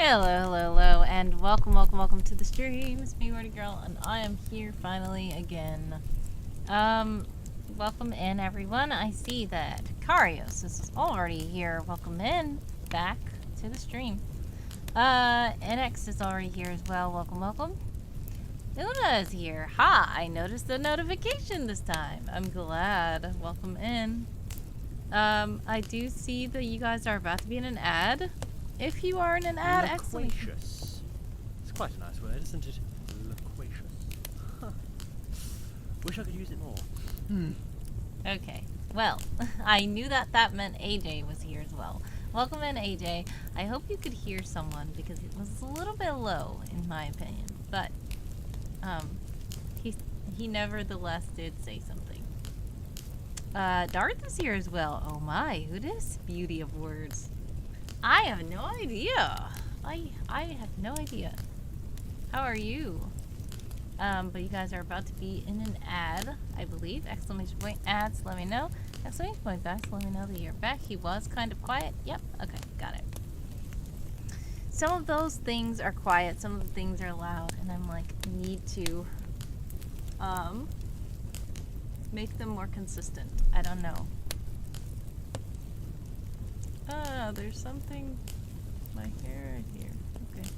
Hello, and welcome to the stream. It's me, Wordy Girl, and I am here finally again. Welcome in, everyone. I see that Karios is already here. Welcome in, back to the stream. NX is already here as well. Welcome. Luna is here. Ha! I noticed the notification this time. I'm glad. Welcome in. I do see that you guys are about to be in an ad. If you are in an ad, loquacious. It's quite a nice word, isn't it? Loquacious. Huh. Wish I could use it more. Okay. Well, I knew that meant AJ was here as well. Welcome in, AJ. I hope you could hear someone because it was a little bit low, in my opinion. But, he nevertheless did say something. Darth is here as well. Oh my, who is beauty of words? I have no idea. I have no idea. How are you? But you guys are about to be in an ad, I believe. Exclamation point ads, let me know. Exclamation point backs, let me know that you're back. He was kind of quiet. Yep, okay, got it. Some of those things are quiet, some of the things are loud, and I'm like, need to make them more consistent. I don't know. There's something. My hair right here. Okay.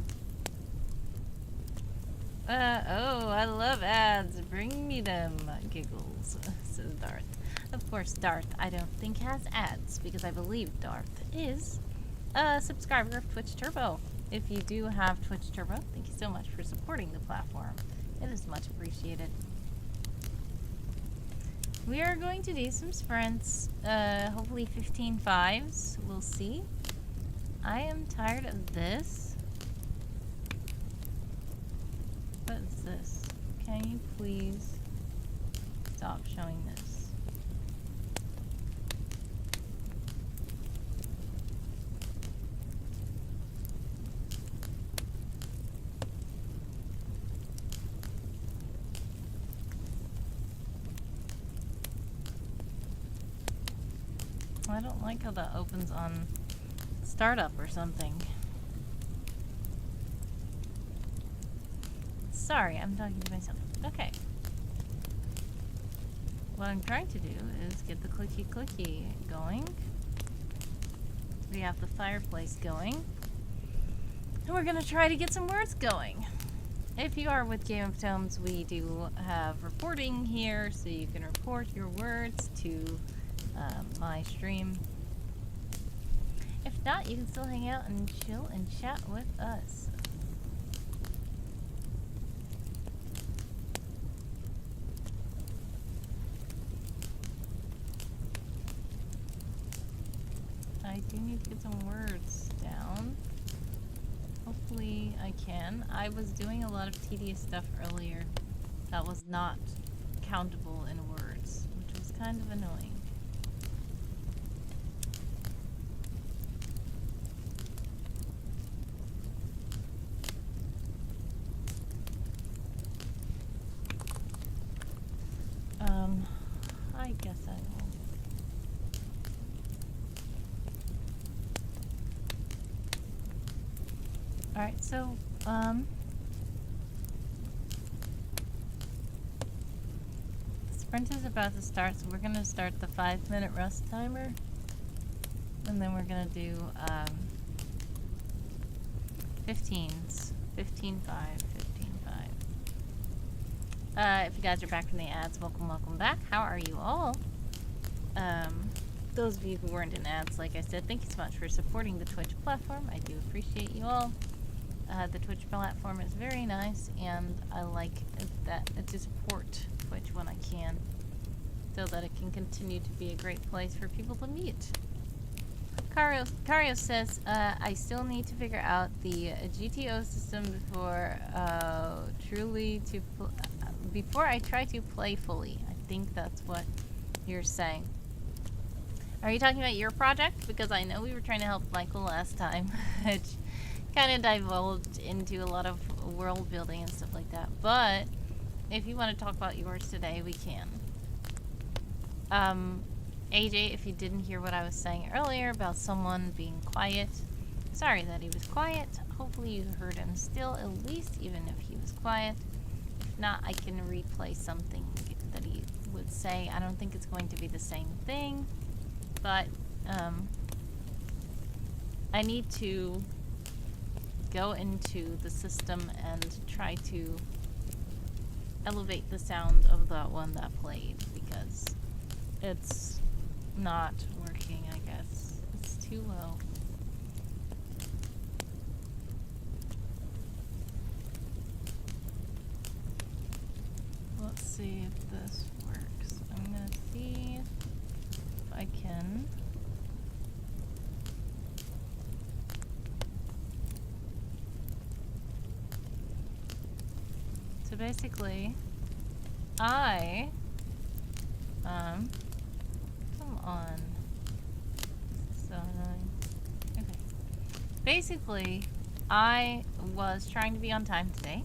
Oh, I love ads. Bring me them. Giggles, says Darth. Of course, Darth, I don't think has ads because I believe Darth is a subscriber of Twitch Turbo. If you do have Twitch Turbo, thank you so much for supporting the platform. It is much appreciated. We are going to do some sprints, hopefully 15 5s, we'll see. I am tired of this. What is this? Can you please stop showing this? I don't like how that opens on startup or something. Sorry, I'm talking to myself. Okay. What I'm trying to do is get the clicky going. We have the fireplace going. And we're gonna try to get some words going. If you are with Game of Tomes, we do have reporting here, so you can report your words to my stream. If not, you can still hang out and chill and chat with us. I do need to get some words down. Hopefully I can. I was doing a lot of tedious stuff earlier that was not countable in words, which was kind of annoying. I guess I will. Alright, so, sprint is about to start, so we're gonna start the 5-minute rest timer. And then we're gonna do, 15s. 15-5, 15-5. If you guys are back from the ads, welcome back. How are you all? Those of you who weren't in ads, like I said, thank you so much for supporting the Twitch platform. I do appreciate you all. The Twitch platform is very nice, and I like that to support Twitch when I can, so that it can continue to be a great place for people to meet. Cario says, I still need to figure out the GTO system before before I try to play fully. I think that's what you're saying. Are you talking about your project? Because I know we were trying to help Michael last time, which kind of divulged into a lot of world building and stuff like that. But if you want to talk about yours today, we can. AJ, if you didn't hear what I was saying earlier about someone being quiet, sorry that he was quiet. hopefully you heard him still, at least, even if he was quiet. If not, I can replay something that he would say. I don't think it's going to be the same thing, but I need to go into the system and try to elevate the sound of the one that played, because it's not working, I guess. It's too low. Let's see if this works. I'm gonna see if I can. So basically, come on. This is so annoying. Okay. Basically, I was trying to be on time today,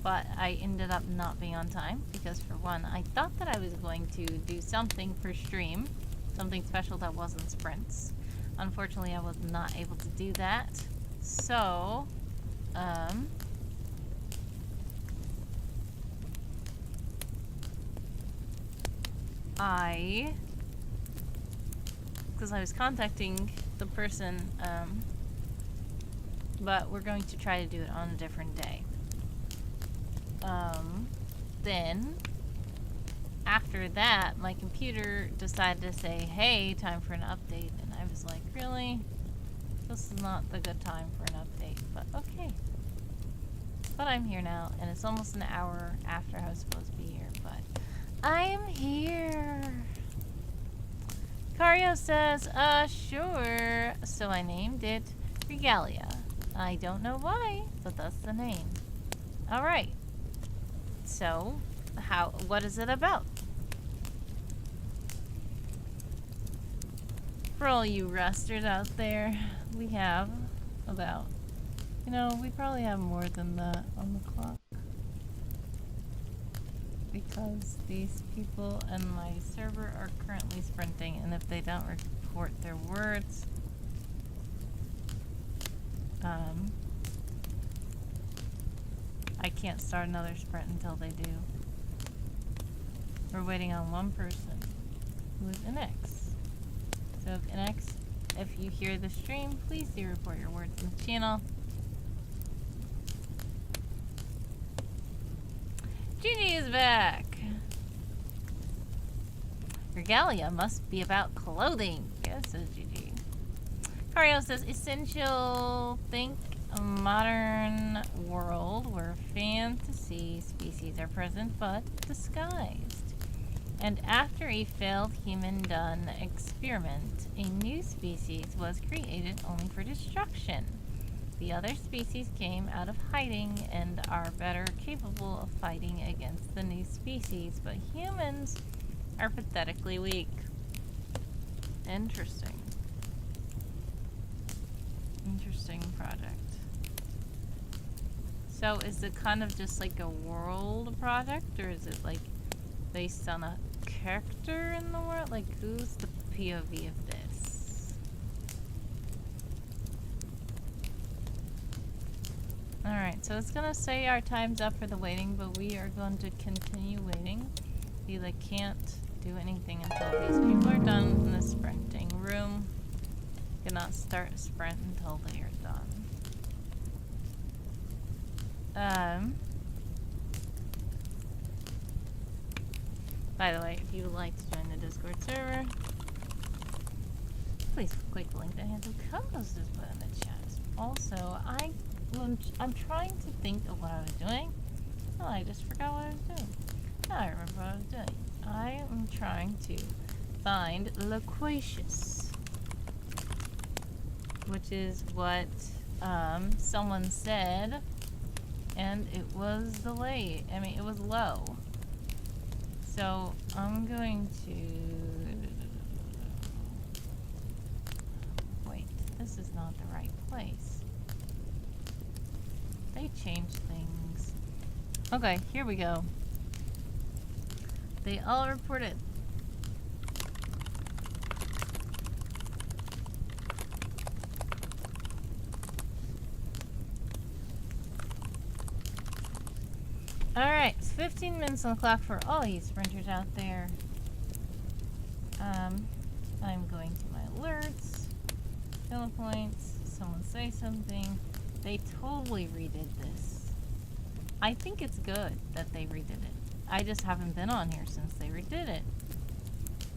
but I ended up not being on time because, for one, I thought that I was going to do something for stream, something special that wasn't sprints. Unfortunately, I was not able to do that. So, because I was contacting the person, but we're going to try to do it on a different day. Then, after that, my computer decided to say, hey, time for an update, and I was like, really? This is not the good time for an update, but okay. But I'm here now, and it's almost an hour after I was supposed to be here, but I'm here. Cario says, sure. So I named it Regalia. I don't know why, but that's the name. Alright. So, what is it about? For all you rusters out there, we have about, we probably have more than that on the clock. Because these people in my server are currently sprinting, and if they don't report their words, I can't start another sprint until they do. We're waiting on one person, who is NX. So if NX, if you hear the stream, please do report your words in the channel. Gigi is back! Regalia must be about clothing. Yes, says Gigi. Cario says, essential, think a modern world where fantasy species are present but disguised. And after a failed human-done experiment, a new species was created only for destruction. The other species came out of hiding and are better capable of fighting against the new species, but humans are pathetically weak. Interesting. Interesting project. So is it kind of just like a world project, or is it like based on a character in the world? Like, who's the POV of this? Alright, so it's gonna say our time's up for the waiting, but we are going to continue waiting. We like can't do anything until these people are done in the sprinting room. Cannot start a sprint until they are done. By the way, if you would like to join the Discord server, please click the link that has the co-host is put in the chat. Also, I'm trying to think of what I was doing. Oh, I just forgot what I was doing. Now I remember what I was doing. I am trying to find Loquacious, which is what someone said, and it was delayed. I mean, it was low. So I'm going to wait. This is not the right place. They changed things. Okay, here we go. They all reported. Alright, it's 15 minutes on the clock for all you sprinters out there. I'm going to my alerts. Skill points. Someone say something. They totally redid this. I think it's good that they redid it. I just haven't been on here since they redid it.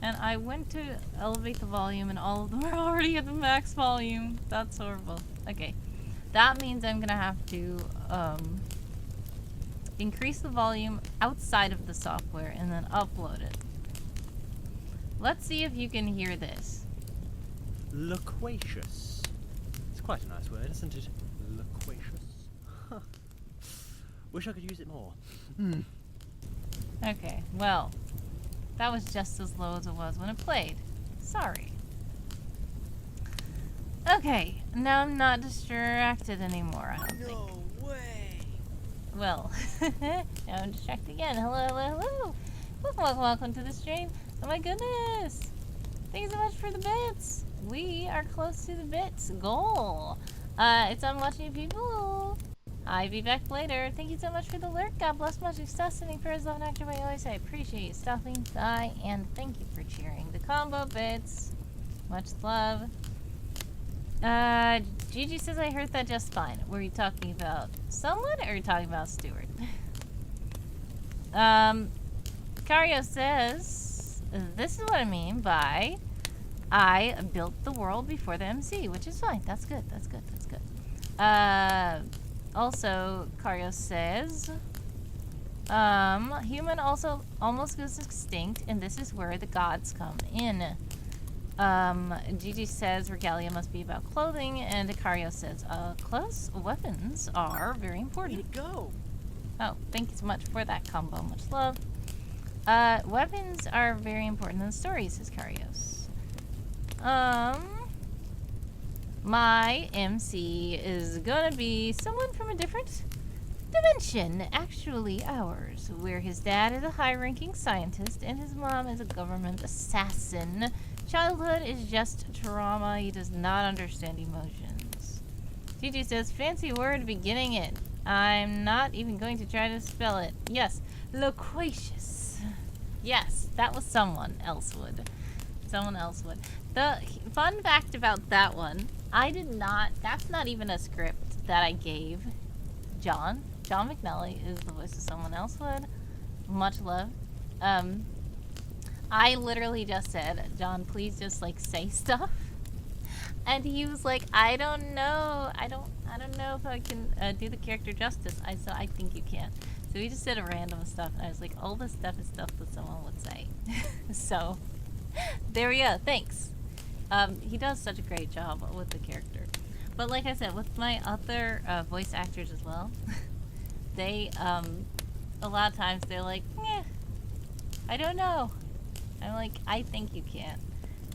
And I went to elevate the volume and all of them are already at the max volume. That's horrible. Okay. That means I'm gonna have to increase the volume outside of the software and then upload it. Let's see if you can hear this. Loquacious. It's quite a nice word, isn't it? Loquacious. Huh. Wish I could use it more. Okay, well, that was just as low as it was when it played. Sorry. Okay, now I'm not distracted anymore, I don't think. No way. Well, now I'm distracted again. Hello, hello, hello. Welcome to the stream. Oh my goodness. Thank you so much for the bits. We are close to the bits goal. It's on watching people. I'll be back later. Thank you so much for the alert. God bless much success. Sending prayers, love, and actor by always. I appreciate you stopping by and thank you for cheering the combo bits. Much love. Gigi says I heard that just fine. Were you talking about someone or are you talking about Stuart? Cario says, this is what I mean by I built the world before the MC, which is fine. That's good. That's good. That's good. Also, Cario says, human also almost goes extinct, and this is where the gods come in. Gigi says regalia must be about clothing, and Cario says, clothes, weapons are very important. Way to go. Oh, thank you so much for that combo. Much love. Weapons are very important in the story, says Carios. My MC is gonna be someone from a different dimension, actually ours, where his dad is a high-ranking scientist and his mom is a government assassin. Childhood is just trauma. He does not understand emotions. Gigi says, fancy word beginning it. I'm not even going to try to spell it. Yes, loquacious. Yes, that was someone else would. Someone else would. The fun fact about that one, I did not, that's not even a script that I gave John. John McNally is the voice of someone else would. Much love. I literally just said, John, please just like say stuff. And he was like, I don't know. I don't know if I can do the character justice. So I think you can. So he just said random stuff, and I was like, all this stuff is stuff that someone would say. So, there we go. Thanks. He does such a great job with the character. But like I said, with my other voice actors as well, they, a lot of times they're like, eh, I don't know. I'm like, I think you can.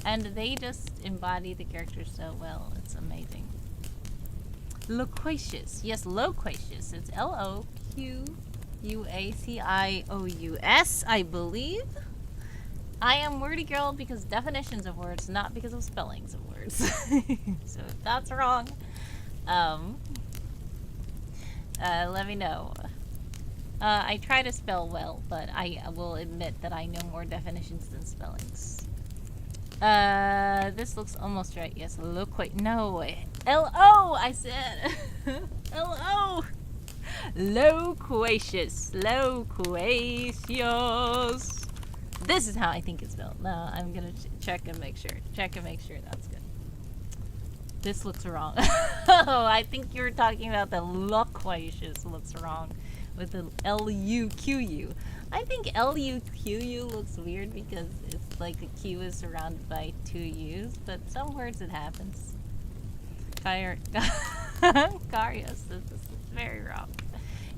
And they just embody the character so well. It's amazing. Loquacious. Yes, loquacious. It's L-O-Q-U-A-C-I-O-U-S, I believe. I am wordy girl because definitions of words, not because of spellings of words. So if that's wrong, let me know. I try to spell well, but I will admit that I know more definitions than spellings. This looks almost right. Yes, no. L-O, I said. L-O. Loquacious. Loquacious. This is how I think it's spelled. No, I'm gonna check and make sure. Check and make sure that's good. This looks wrong. Oh, I think you were talking about the loquacious looks wrong with the L-U-Q-U. I think L-U-Q-U looks weird because it's like the Q is surrounded by two U's, but some words it happens. Karia says this is very wrong.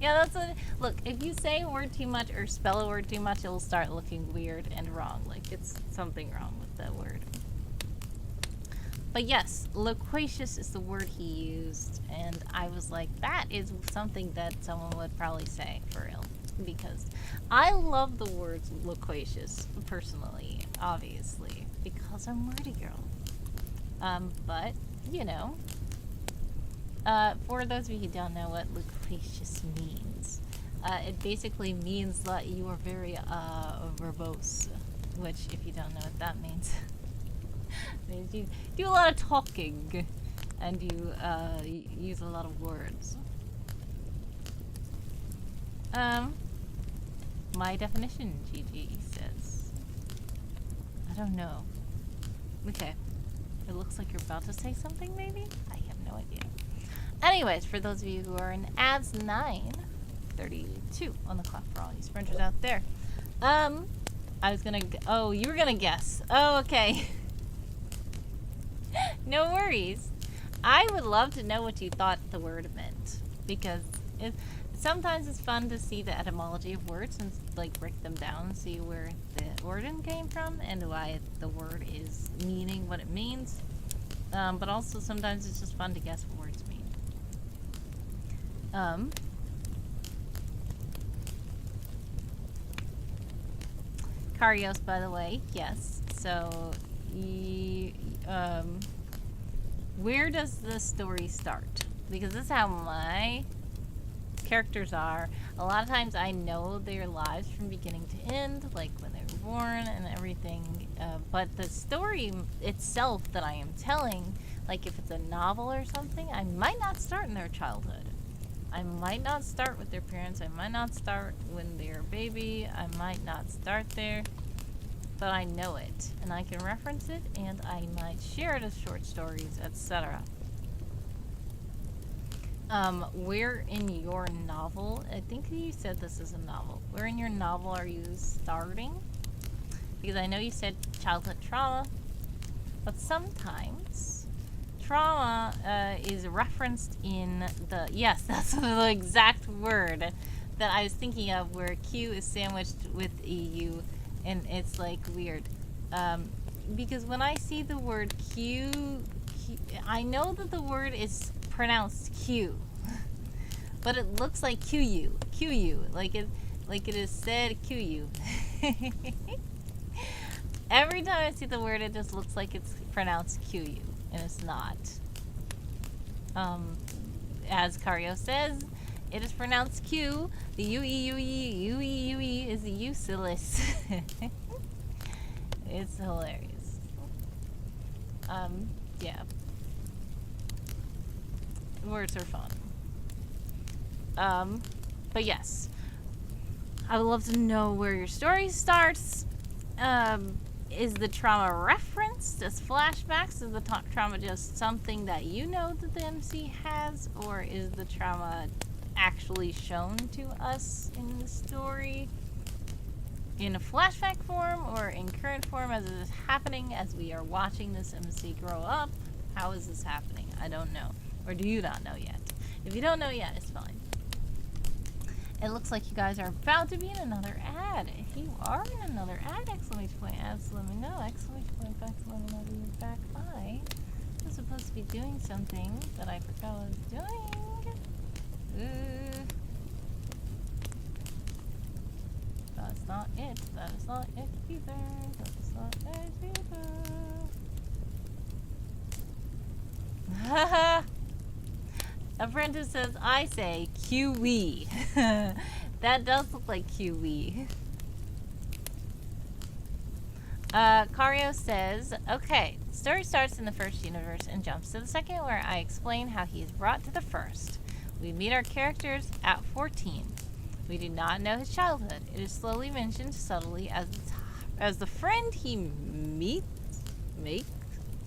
Yeah, that's a look. If you say a word too much or spell a word too much, it'll start looking weird and wrong. Like it's something wrong with that word. But yes, loquacious is the word he used, and I was like, that is something that someone would probably say for real. Because I love the words loquacious, personally, obviously, because I'm wordy girl. But, you know, for those of you who don't know what loquacious means, it basically means that you are very verbose, which, if you don't know what that means, means you do a lot of talking and you use a lot of words. My definition, GG says. I don't know. Okay. It looks like you're about to say something, maybe? I have no idea. Anyways, for those of you who are in ads 9:32 on the clock for all you sprinters out there. I was gonna... Oh, you were gonna guess. Oh, okay. No worries. I would love to know what you thought the word meant. Because sometimes it's fun to see the etymology of words and like break them down and see where the origin came from and why the word is meaning what it means. But also sometimes it's just fun to guess what words mean. Karios, by the way, yes. So, where does the story start? Because this is how my characters are. A lot of times I know their lives from beginning to end, like when they were born and everything. But the story itself that I am telling, like if it's a novel or something, I might not start in their childhood. I might not start with their parents. I might not start when they're a baby. I might not start there. But I know it, and I can reference it, and I might share it as short stories, etc. Where in your novel, I think you said this is a novel, where in your novel are you starting? Because I know you said childhood trauma, but sometimes trauma is referenced in the, yes, that's the exact word that I was thinking of, where Q is sandwiched with EU, and it's like weird. Because when I see the word Q, I know that the word is pronounced Q, but it looks like QU, like it is said QU. Every time I see the word, it just looks like it's pronounced QU, and it's not. As Kario says, it is pronounced Q. The UE is useless. It's hilarious. Yeah. Words are fun. But yes. I would love to know where your story starts. Is the trauma referenced as flashbacks? Is the trauma just something that you know that the MC has? Or is the trauma actually shown to us in the story in a flashback form or in current form as it is happening as we are watching this MC grow up? How is this happening? I don't know. Or do you not know yet? If you don't know yet, it's fine. It looks like you guys are about to be in another ad. If you are in another ad, exclamation point ads, let me know. Exclamation point back to let me know that you're back by. I was supposed to be doing something that I forgot I was doing. That's not it. That is not it either. That is not it either. Haha! Apprentice says, I say QE. That does look like QE. Kario says, okay, the story starts in the first universe and jumps to the second, where I explain how he is brought to the first. We meet our characters at 14. We do not know his childhood. It is slowly mentioned subtly as the friend he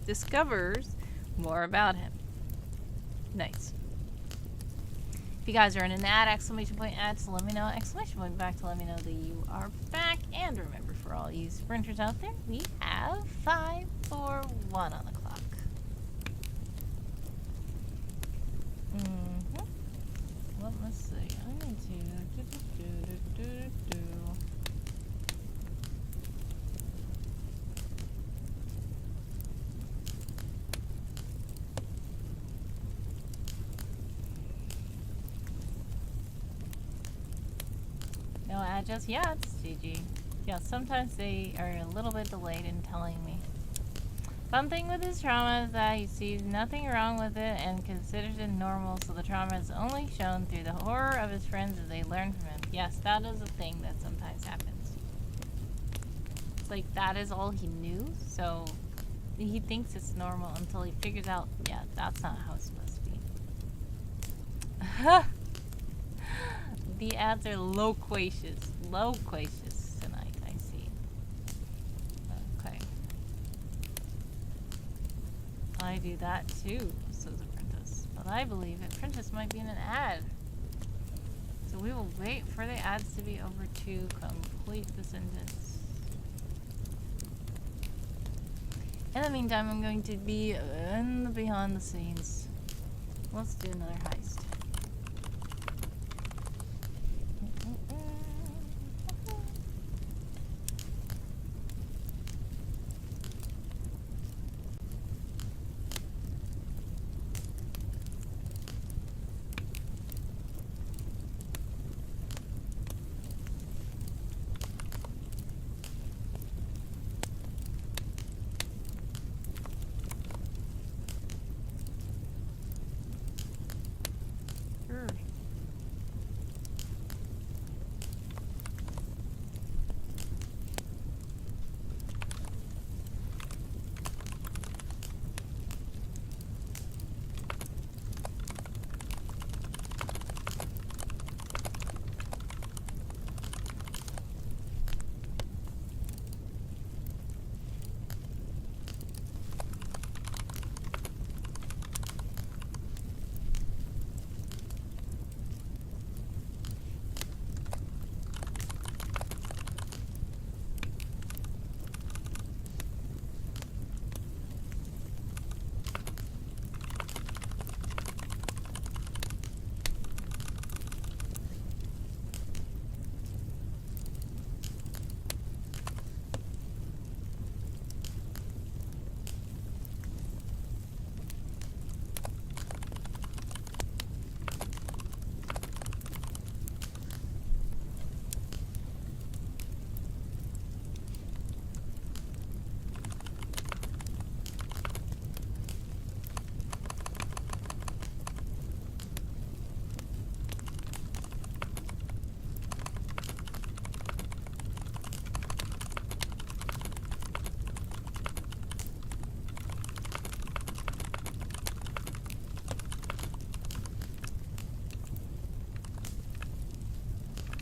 discovers more about him. Nice. If you guys are in an ad, exclamation point ad to let me know, exclamation point back to let me know that you are back. And remember, for all you sprinters out there, we have 5, 4, 1 on the clock. Well, let's see. I need to No ad just yet, GG. Yeah, sometimes they are a little bit delayed in telling me. Fun thing with his trauma is that he sees nothing wrong with it and considers it normal, so the trauma is only shown through the horror of his friends as they learn from him. Yes, that is a thing that sometimes happens. It's like that is all he knew, so he thinks it's normal until he figures out, yeah, that's not how it's supposed to be. The ads are loquacious tonight, I see. Okay. I do that too, says Apprentice. But I believe Apprentice might be in an ad. So we will wait for the ads to be over to complete the sentence. In the meantime, I'm going to be in the behind the scenes. Let's do another heist.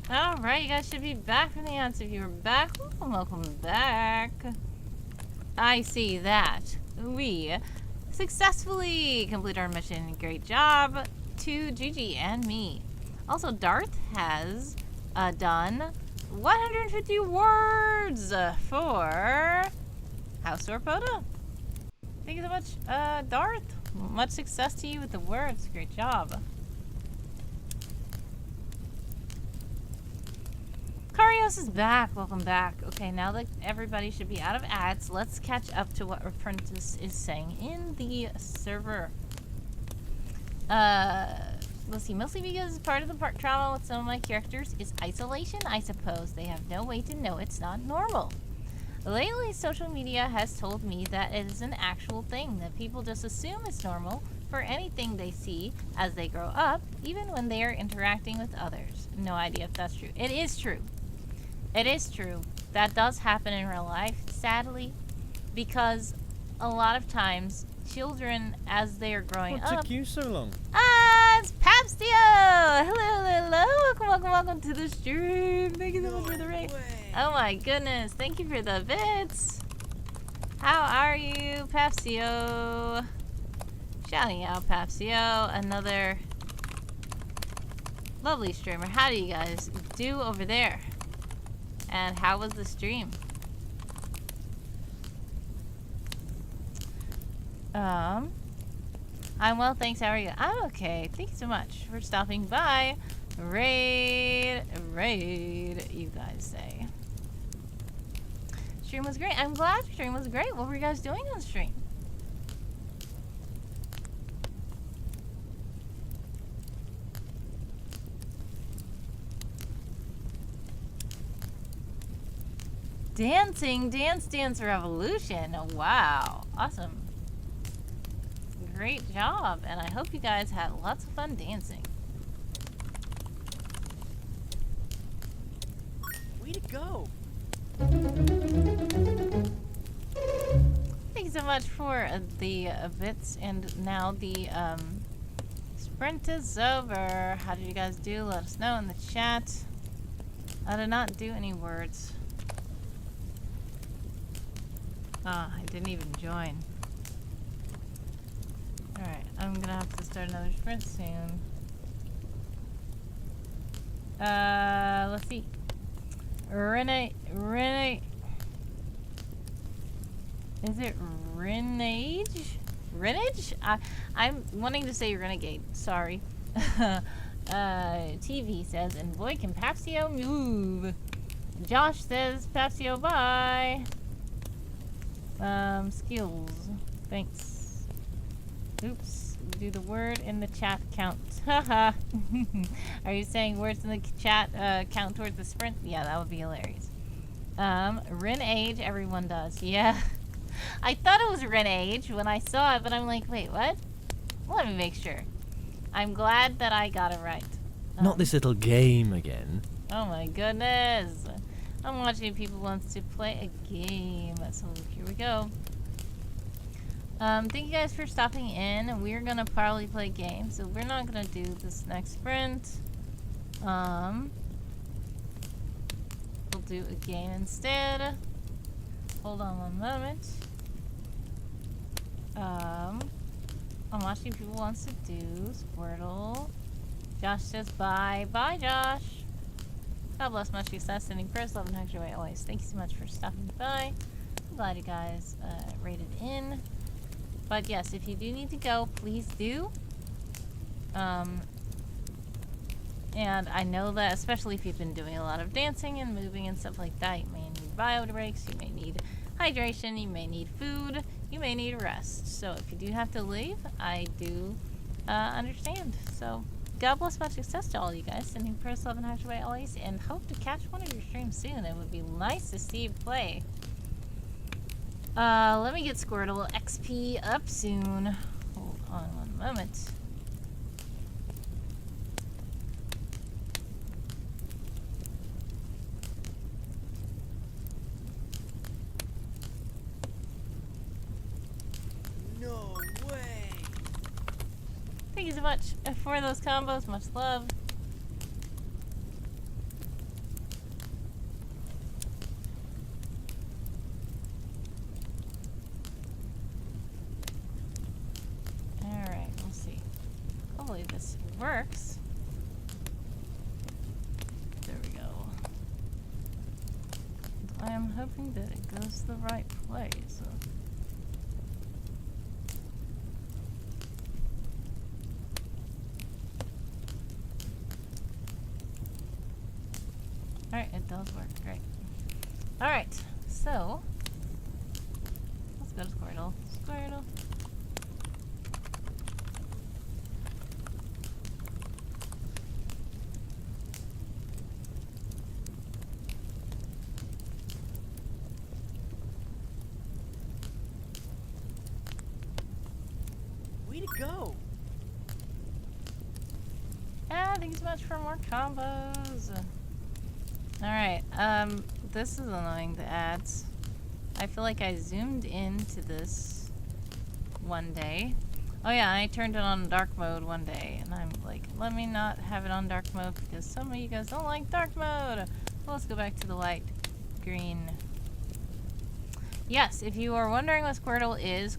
Alright, you guys should be back from the ads. If you were back, welcome back. I see that we successfully completed our mission. Great job to Gigi and me. Also, Darth has done 150 words for House Orpoda. Thank you so much, Darth. Much success to you with the words. Great job. Karios is back. Welcome back. Okay, now that everybody should be out of ads, let's catch up to what Apprentice is saying in the server. Let's see. Mostly because part of the park trauma with some of my characters is isolation, I suppose. They have no way to know it's not normal. Lately, social media has told me that it is an actual thing, that people just assume it's normal for anything they see as they grow up, even when they are interacting with others. No idea if that's true. It is true. It is true. That does happen in real life, sadly, because a lot of times children, as they are growing up... What took you so long? It's Papstio! Hello! Welcome to the stream. Thank you so much for the raid. Oh my goodness, thank you for the bits. How are you, Papstio? Shouting out Papstio, another lovely streamer. How do you guys do over there? And how was the stream? I'm well, thanks. How are you? I'm okay. Thank you so much for stopping by. Raid, you guys say. Stream was great. I'm glad stream was great. What were you guys doing on stream? dancing. Dance Dance Revolution. Oh, wow. Awesome. Great job. And I hope you guys had lots of fun dancing. Way to go! Thank you so much for the bits. And now the sprint is over. How did you guys do? Let us know in the chat. I did not do any words. Ah, I didn't even join. Alright, I'm gonna have to start another sprint soon. Let's see. Renee. Is it Renage? Renage? I'm wanting to say Renegade. Sorry. TV says, and boy can Papsio move. Josh says, Papsio bye. Skills. Thanks. Oops. Do the word in the chat count. Haha. Are you saying words in the chat count towards the sprint? Yeah, that would be hilarious. Renage, everyone does. Yeah. I thought it was Renage when I saw it, but I'm like, wait, what? Let me make sure. I'm glad that I got it right. Not this little game again. Oh my goodness. I'm watching people wants to play a game. So here we go. Thank you guys for stopping in. We're gonna probably play a game, so we're not gonna do this next sprint. We'll do a game instead. Hold on one moment. I'm watching people wants to do Squirtle. Josh says bye. Bye, Josh. God bless, much success, sending prayers, love, and hugs your way always. Thank you so much for stopping by. I'm glad you guys rated in. But yes, if you do need to go, please do. And I know that, especially if you've been doing a lot of dancing and moving and stuff like that, you may need bio breaks, you may need hydration, you may need food, you may need rest. So if you do have to leave, I do understand. So God bless, much success to all you guys. Sending prayers, love, and hugs your way always, and hope to catch one of your streams soon. It would be nice to see you play. Let me get Squirtle XP up soon. Hold on one moment. No way! Thank you so much for those combos. Much love. Alright, we'll see. Hopefully this works. There we go. I am hoping that it goes the right place. Alright, it does work. Great. Alright, so let's go to Squirtle. Squirtle. Way to go! Thank you so much for more combos. Alright, this is annoying, the ads. I feel like I zoomed into this one day. Oh yeah, I turned it on dark mode one day, and I'm like, let me not have it on dark mode because some of you guys don't like dark mode. Well, let's go back to the light green. Yes, if you are wondering what Squirtle is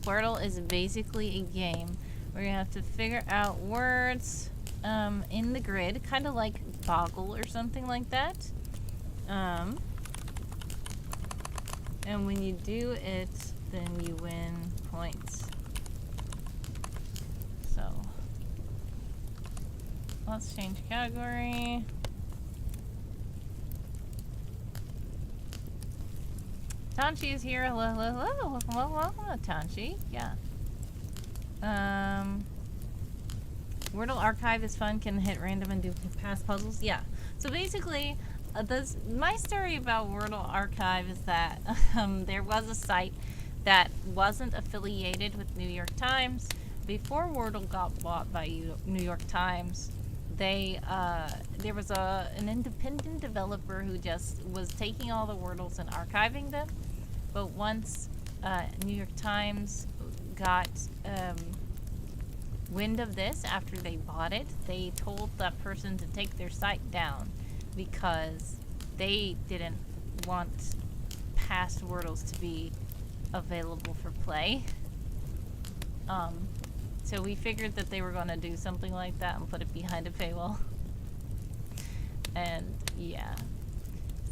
basically a game where you have to figure out words in the grid, kind of like Boggle or something like that. And when you do it, then you win points. So, let's change category. Tanchi is here. Hello, hello, hello. Welcome, welcome, Tanchi. Yeah. Wordle Archive is fun. Can hit random and do past puzzles. Yeah. So basically, my story about Wordle Archive is that there was a site that wasn't affiliated with New York Times. Before Wordle got bought by New York Times, there was an independent developer who just was taking all the Wordles and archiving them. But once New York Times got wind of this after they bought it, they told that person to take their site down because they didn't want past Wordles to be available for play. So we figured that they were going to do something like that and put it behind a paywall. And yeah.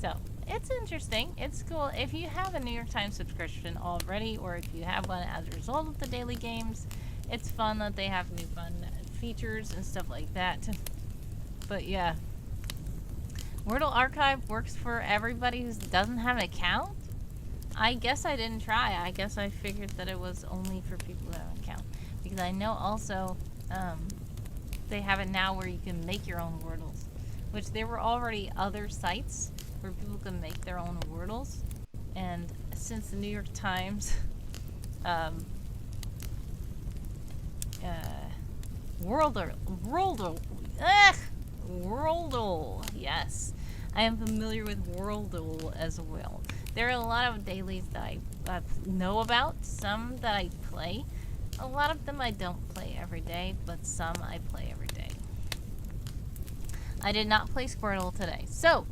So, it's interesting. It's cool. If you have a New York Times subscription already, or if you have one as a result of the daily games, it's fun that they have new fun features and stuff like that. But yeah. Wordle Archive works for everybody who doesn't have an account? I guess I didn't try. I guess I figured that it was only for people who have an account. Because I know also they have it now where you can make your own Wordles. Which there were already other sites where people can make their own Wordles. And since the New York Times Worldle, yes. I am familiar with Worldle as well. There are a lot of dailies that I know about, some that I play. A lot of them I don't play every day, but some I play every day. I did not play Squirtle today. So,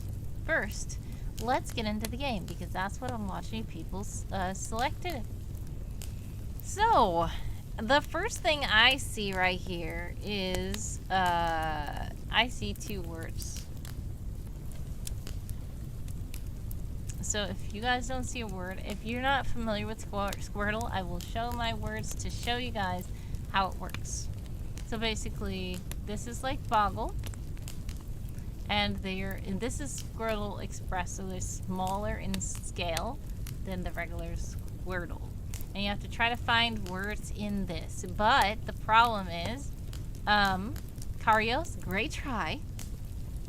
first, let's get into the game, because that's what I'm watching people selected. So, the first thing I see right here is, I see 2 words. So if you guys don't see a word, if you're not familiar with Squirtle, I will show my words to show you guys how it works. So basically, this is like Boggle, and this is Squirtle Express, so they're smaller in scale than the regular Squirtle. And you have to try to find words in this. But the problem is, Karios, great try,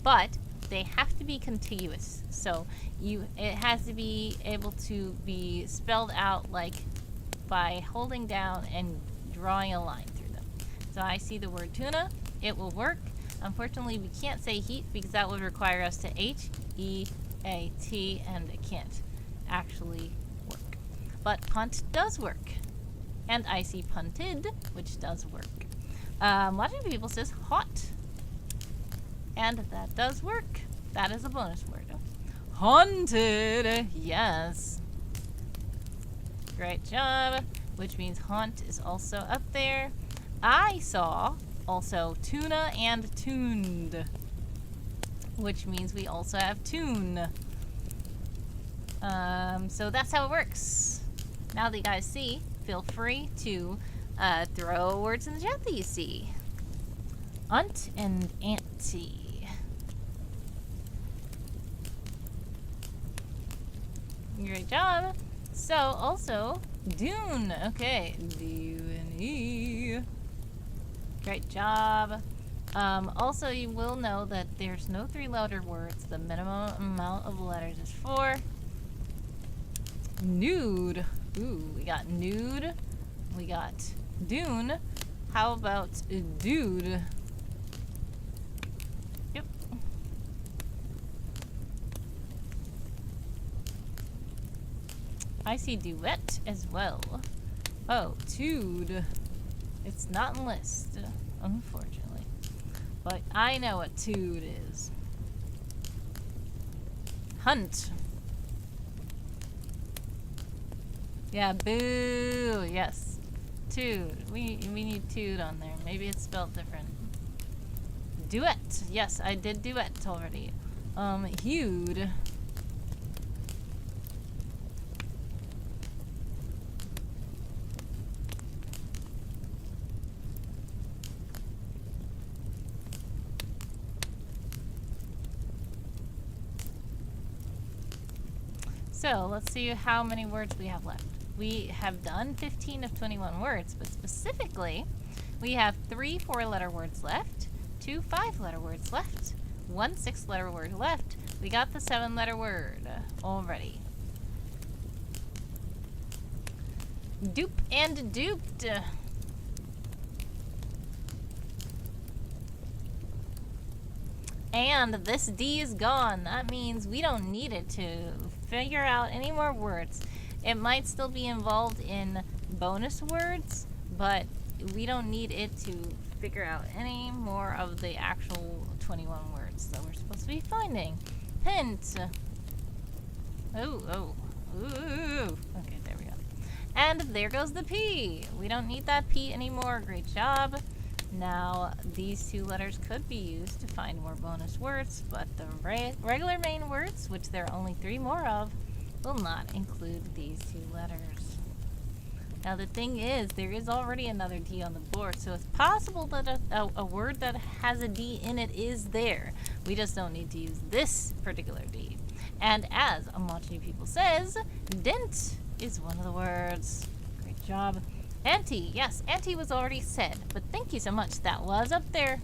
but they have to be contiguous. So it has to be able to be spelled out like by holding down and drawing a line through them. So I see the word tuna, it will work. Unfortunately, we can't say heat because that would require us to H-E-A-T, and it can't actually work. But punt does work. And I see punted, which does work. Watching people says hot. And that does work. That is a bonus word. Haunted, yes. Great job. Which means haunt is also up there. I saw also tuna and tuned, which means we also have tune. So that's how it works. Now that you guys see, feel free to throw words in the chat that you see. Aunt and auntie. Great job. So, also, Dune. Okay, D-U-N-E. Great job. Also, you will know that there's no 3-letter words. The minimum amount of letters is 4. Nude. Ooh, we got nude. We got Dune. How about dude? Yep. I see duet as well. Oh, tude. It's not in list, unfortunately. But I know what tude is. Hunt. Yeah, boo. Yes. Tude. We need tude on there. Maybe it's spelled different. Duet. Yes, I did duet already. Hued. So, let's see how many words we have left. We have done 15 of 21 words, but specifically, we have 3 4-letter words left, 2 5-letter words left, 1 6-letter word left. We got the 7-letter word already. Dupe and duped. And this D is gone. That means we don't need it to figure out any more words. It might still be involved in bonus words, but we don't need it to figure out any more of the actual 21 words that we're supposed to be finding. Hint. Oh. Ooh. Okay, there we go. And there goes the P. We don't need that P anymore. Great job. Now, these 2 letters could be used to find more bonus words, but the regular main words, which there are only 3 more of, will not include these 2 letters. Now, the thing is, there is already another D on the board, so it's possible that a word that has a D in it is there. We just don't need to use this particular D. And as Amachi People says, dent is one of the words. Great job. Auntie, yes, auntie was already said, but thank you so much. That was up there.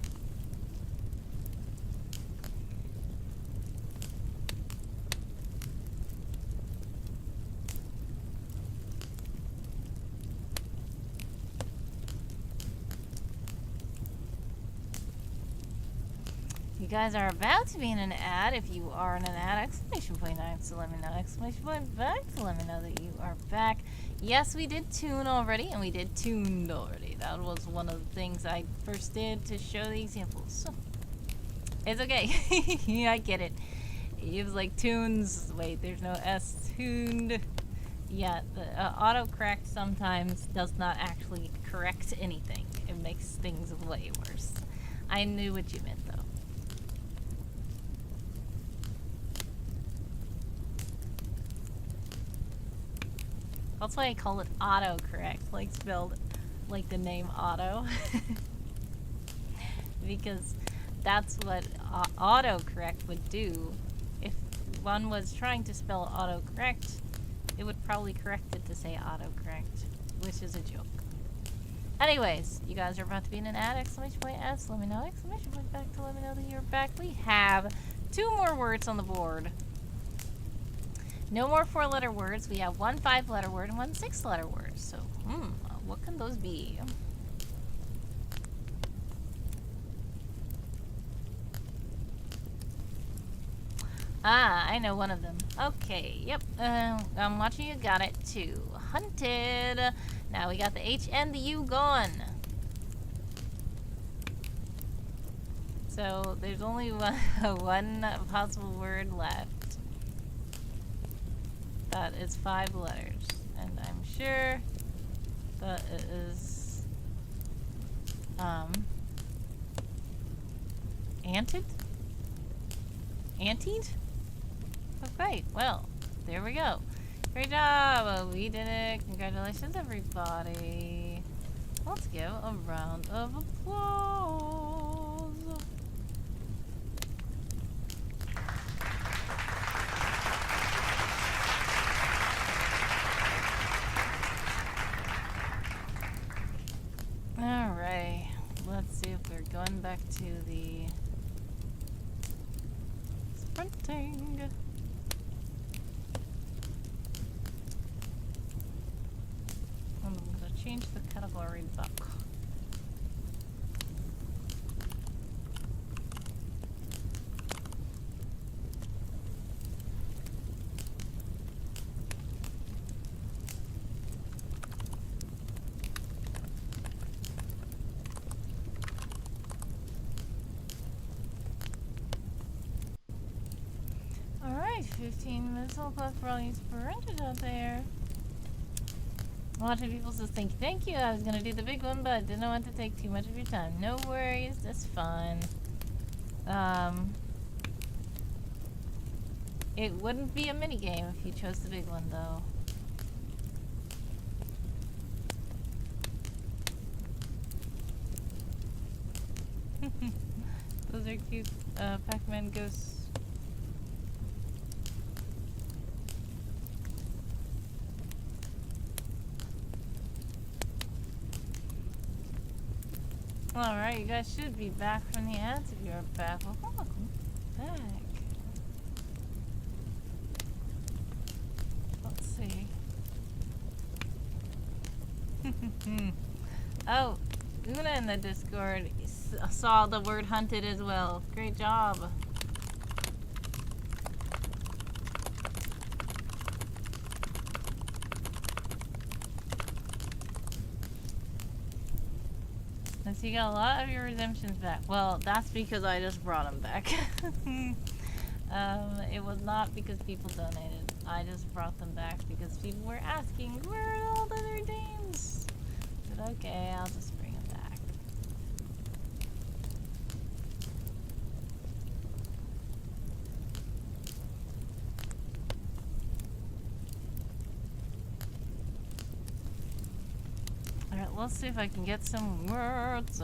You guys are about to be in an ad. If you are in an ad, exclamation point next to let me know. Exclamation point back to let me know that you are back. Yes, we did tune already, and we did tuned already. That was one of the things I first did to show the examples. So, it's okay. I get it. It was like tunes. Wait, there's no S. Tuned. Yeah, the autocorrect sometimes does not actually correct anything. It makes things way worse. I knew what you meant, though. That's why I call it autocorrect, like spelled like the name Otto. Because that's what autocorrect would do. If one was trying to spell autocorrect, it would probably correct it to say autocorrect, which is a joke. Anyways, you guys are about to be in an ad, exclamation point S, let me know, exclamation point back to let me know that you're back. We have 2 more words on the board. No more 4-letter words. We have 1 5-letter word and 1 6-letter word. So, what can those be? Ah, I know one of them. Okay, yep. I'm watching you got it too. Hunted. Now we got the H and the U gone. So there's only one possible word left. That is 5 letters, and I'm sure that it is anted? Antied? Okay, well, there we go. Great job! We did it. Congratulations, everybody. Let's give a round of applause. Alright, let's see if we're going back to the sprinting. I'm going to change the category back. Alright, 15 missile plus for all you sprinters out there. Watching people says thank you. I was gonna do the big one, but I didn't want to take too much of your time. No worries, that's fine. It wouldn't be a mini game if you chose the big one, though. Those are cute Pac-Man ghosts. Alright, you guys should be back from the ads if you're back. Well, welcome back. see. Oh, Una in the Discord saw the word hunted as well. Great job. So you got a lot of your redemptions back. Well, that's because I just brought them back. It was not because people donated. I just brought them back because people were asking, where are all the other names? But okay, I'll just bring them back. Alright, let's see if I can get some words.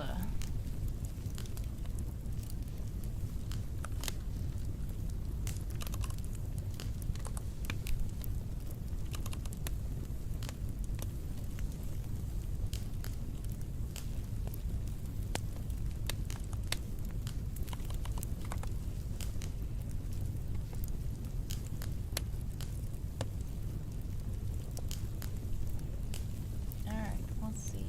Alright, let's see.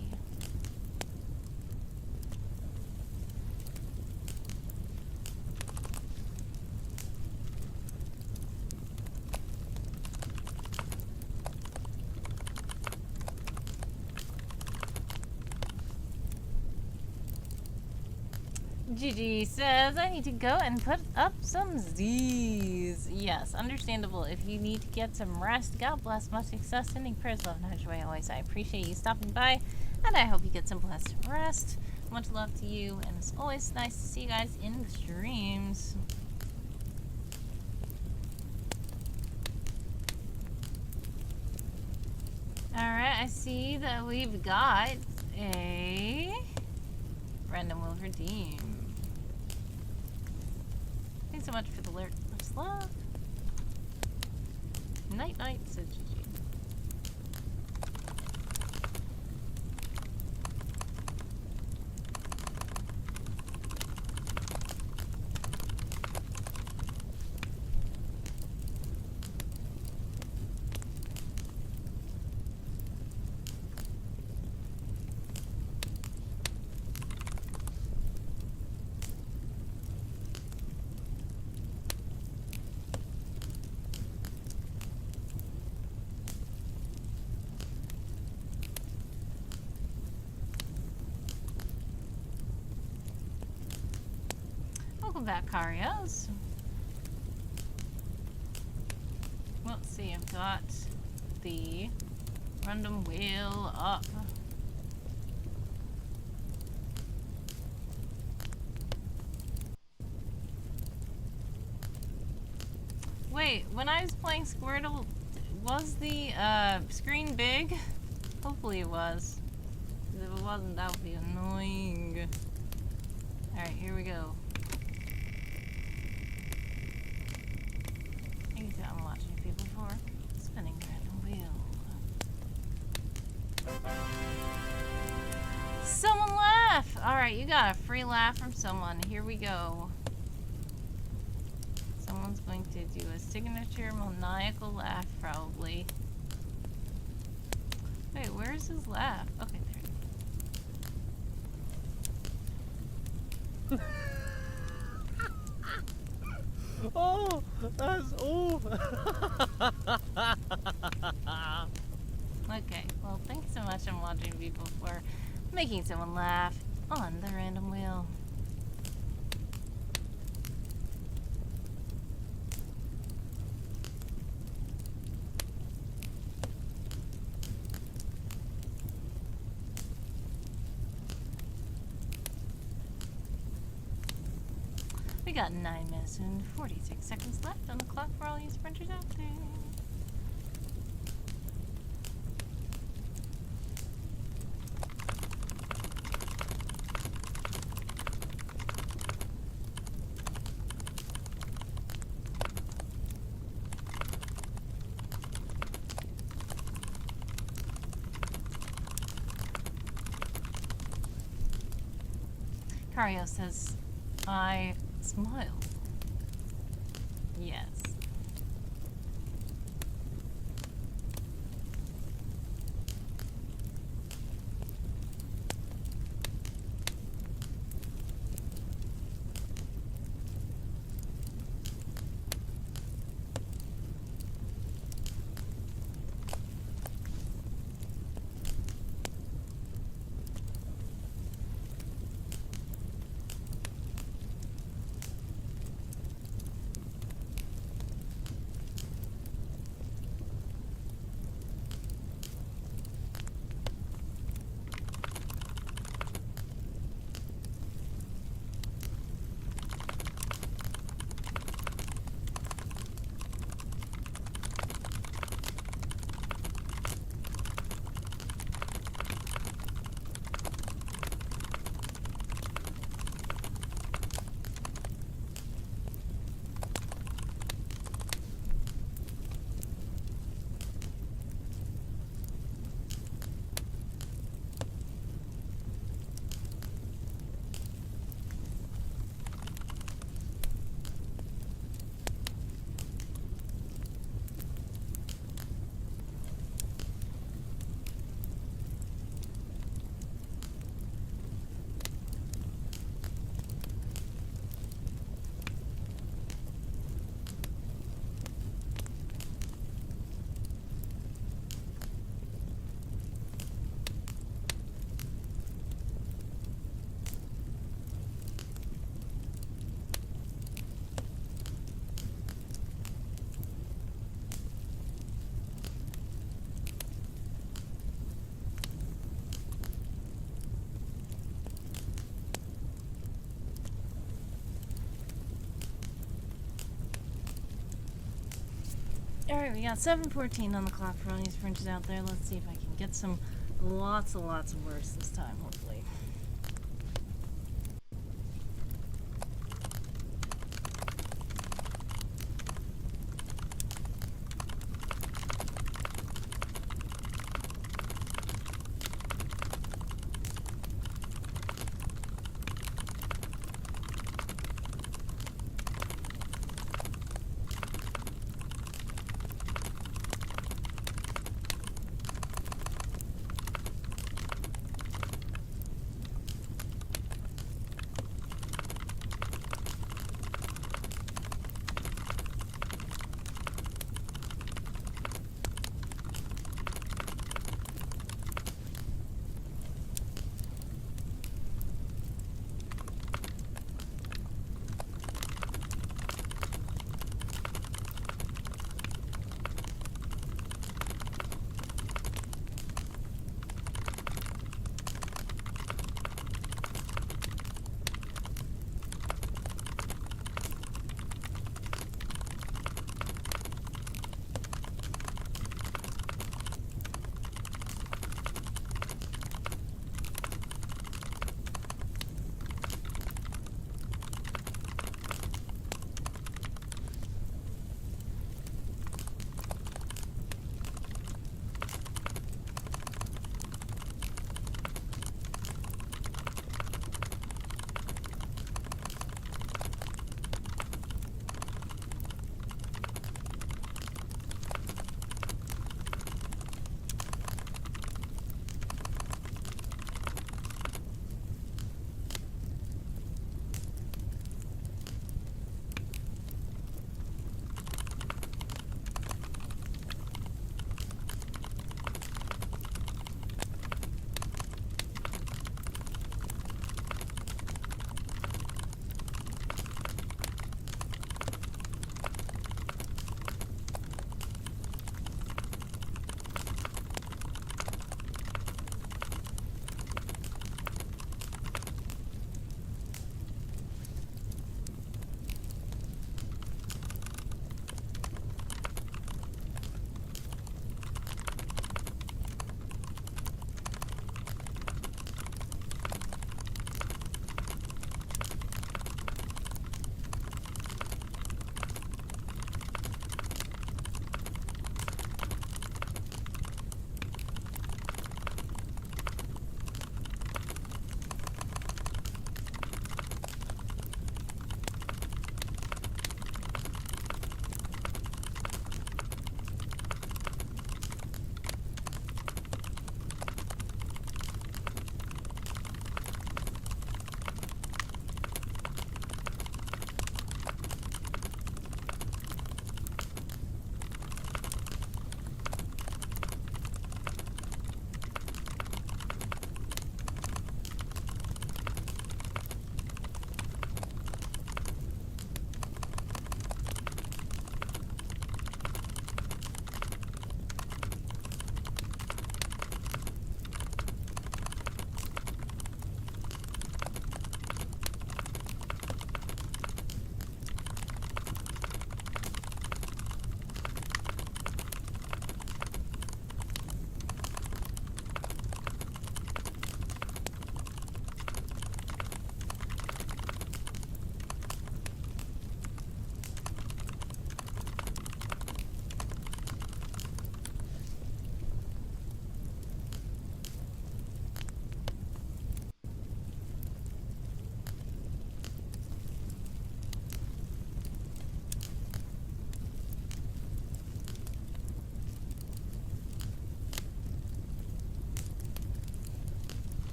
Gigi says, I need to go and put up some Z's. Yes, understandable. If you need to get some rest, God bless. Much success. Sending prayers, love, and joy always. I appreciate you stopping by, and I hope you get some blessed rest. Much love to you, and it's always nice to see you guys in the streams. Alright, I see that we've got a random will redeem. Thanks so much for the lyric. Much love. Night night, said Gigi. Welcome back, Karios. Let's see, I've got the random wheel up. Wait, when I was playing Squirtle, was the screen big? Hopefully it was. If it wasn't, that would be annoying. Alright, here we go. Anything I'm watching people for. Spinning the random wheel. Someone laugh! Alright, you got a free laugh from someone. Here we go. Someone's going to do a signature maniacal laugh, probably. Wait, where's his laugh? Okay, there. Oh, that's all. Okay, well, thanks so much. I'm watching people for making someone laugh on the random wheel. We got 9 minutes and 46 seconds left on the clock for all you sprinters out there. Cario says, I smile. Yes. Alright, we got 7:14 on the clock for all these fringes out there. Let's see if I can get some lots of worse this time, hopefully.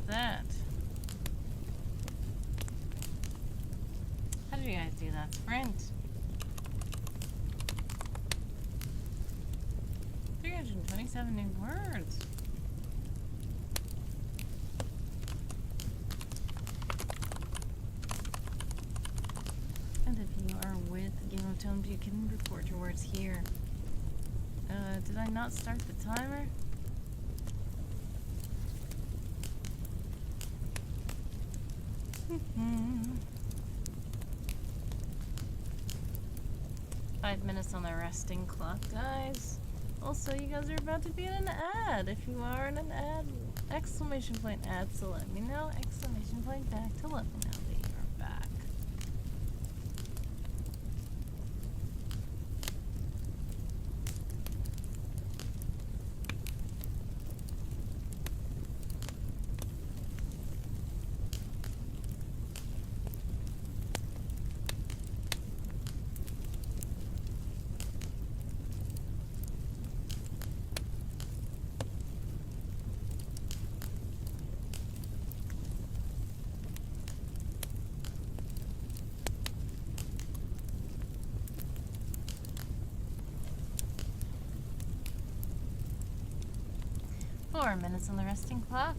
that? How did you guys do that? Sprint. 327 new words. And if you are with Game of Tones, you can record your words here. Did I not start the timer? Five minutes on the resting clock, guys. Also, you guys are about to be in an ad. If you are in an ad, exclamation point ad, so let me know. Exclamation point back to let me know that you are back. Four minutes on the resting clock.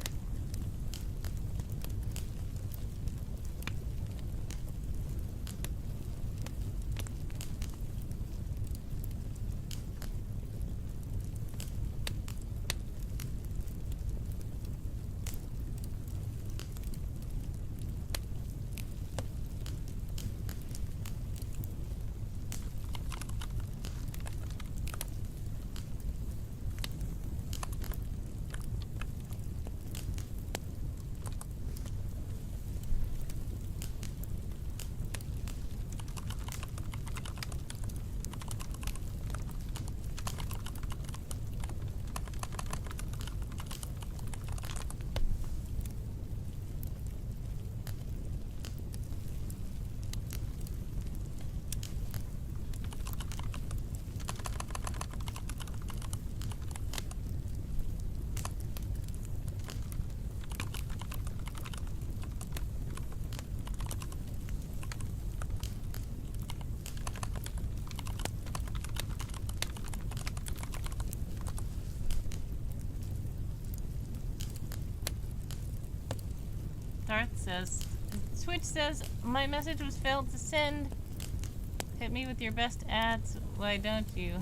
Darth says, Twitch says, my message was failed to send. Hit me with your best ads, why don't you?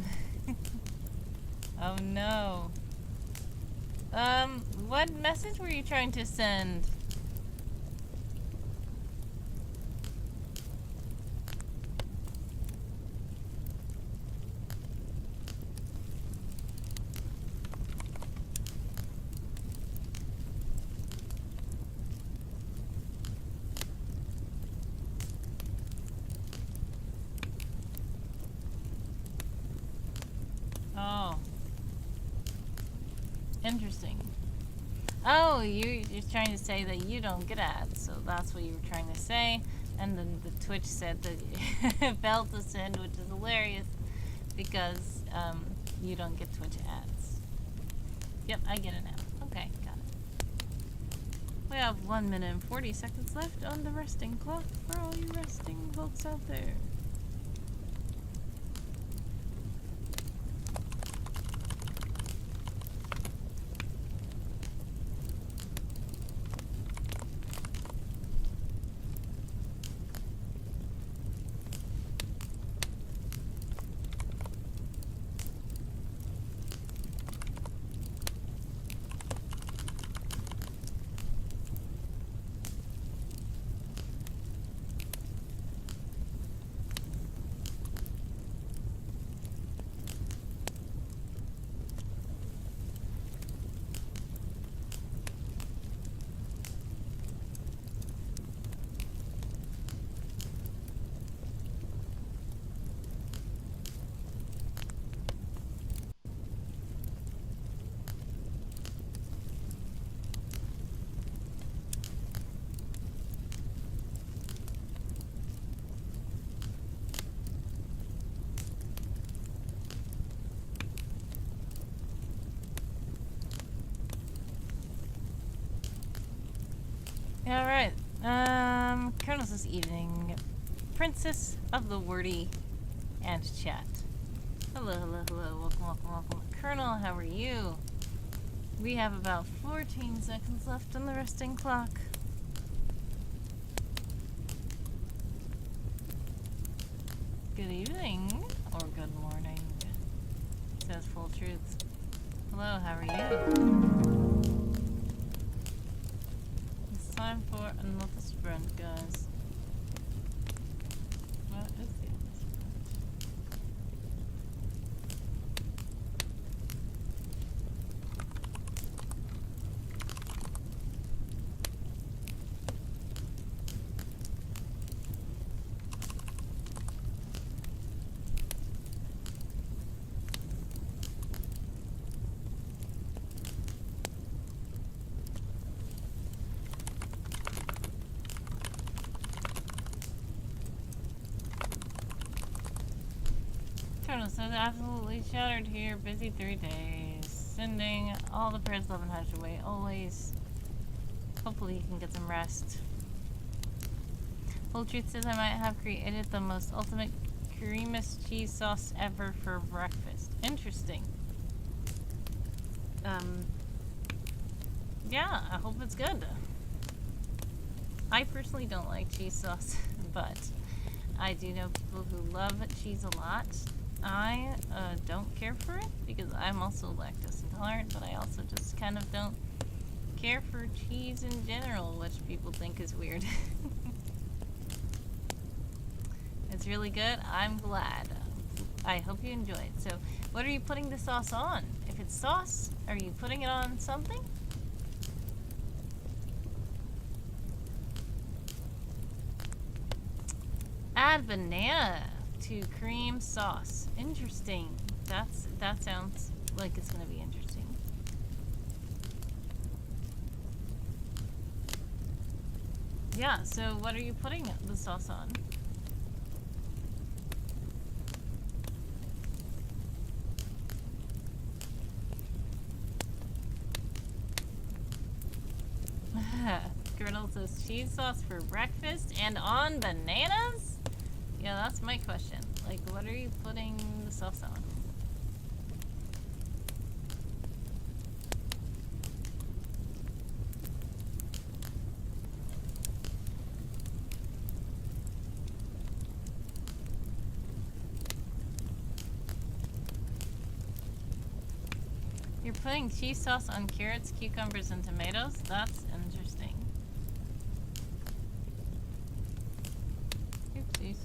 Oh no. What message were you trying to send? Oh. Interesting. Oh, you're trying to say that you don't get ads, so that's what you were trying to say. And then the Twitch said that it failed to send, which is hilarious because you don't get Twitch ads. Yep, I get it now. Okay, got it. We have 1 minute and 40 seconds left on the resting clock for all you resting folks out there. Alright. Colonel's this evening. Princess of the Wordy and Chat. Hello, hello, hello. Welcome, welcome, welcome. Colonel, how are you? We have about 14 seconds left on the resting clock. Good evening, or good morning, says Full Truth. Hello, how are you? It's time for another sprint, guys. What is the other sprint? Colonel says absolutely shattered here. Busy 3 days. Sending all the prayers, love, and hush away always. Hopefully you can get some rest. Full Truth says I might have created the most ultimate creamiest cheese sauce ever for breakfast. Interesting. Yeah, I hope it's good. I personally don't like cheese sauce, but I do know people who love cheese a lot. I don't care for it because I'm also lactose intolerant, but I also just kind of don't care for cheese in general, which people think is weird. It's really good. I'm glad. I hope you enjoy it. So, what are you putting the sauce on? If it's sauce, are you putting it on something? Add banana to cream sauce. Interesting. That sounds like it's gonna be interesting. Yeah, so what are you putting the sauce on? Colonel says cheese sauce for breakfast and on bananas? Yeah, that's my question. Like, what are you putting the sauce on? You're putting cheese sauce on carrots, cucumbers, and tomatoes? That's interesting. Oopsies.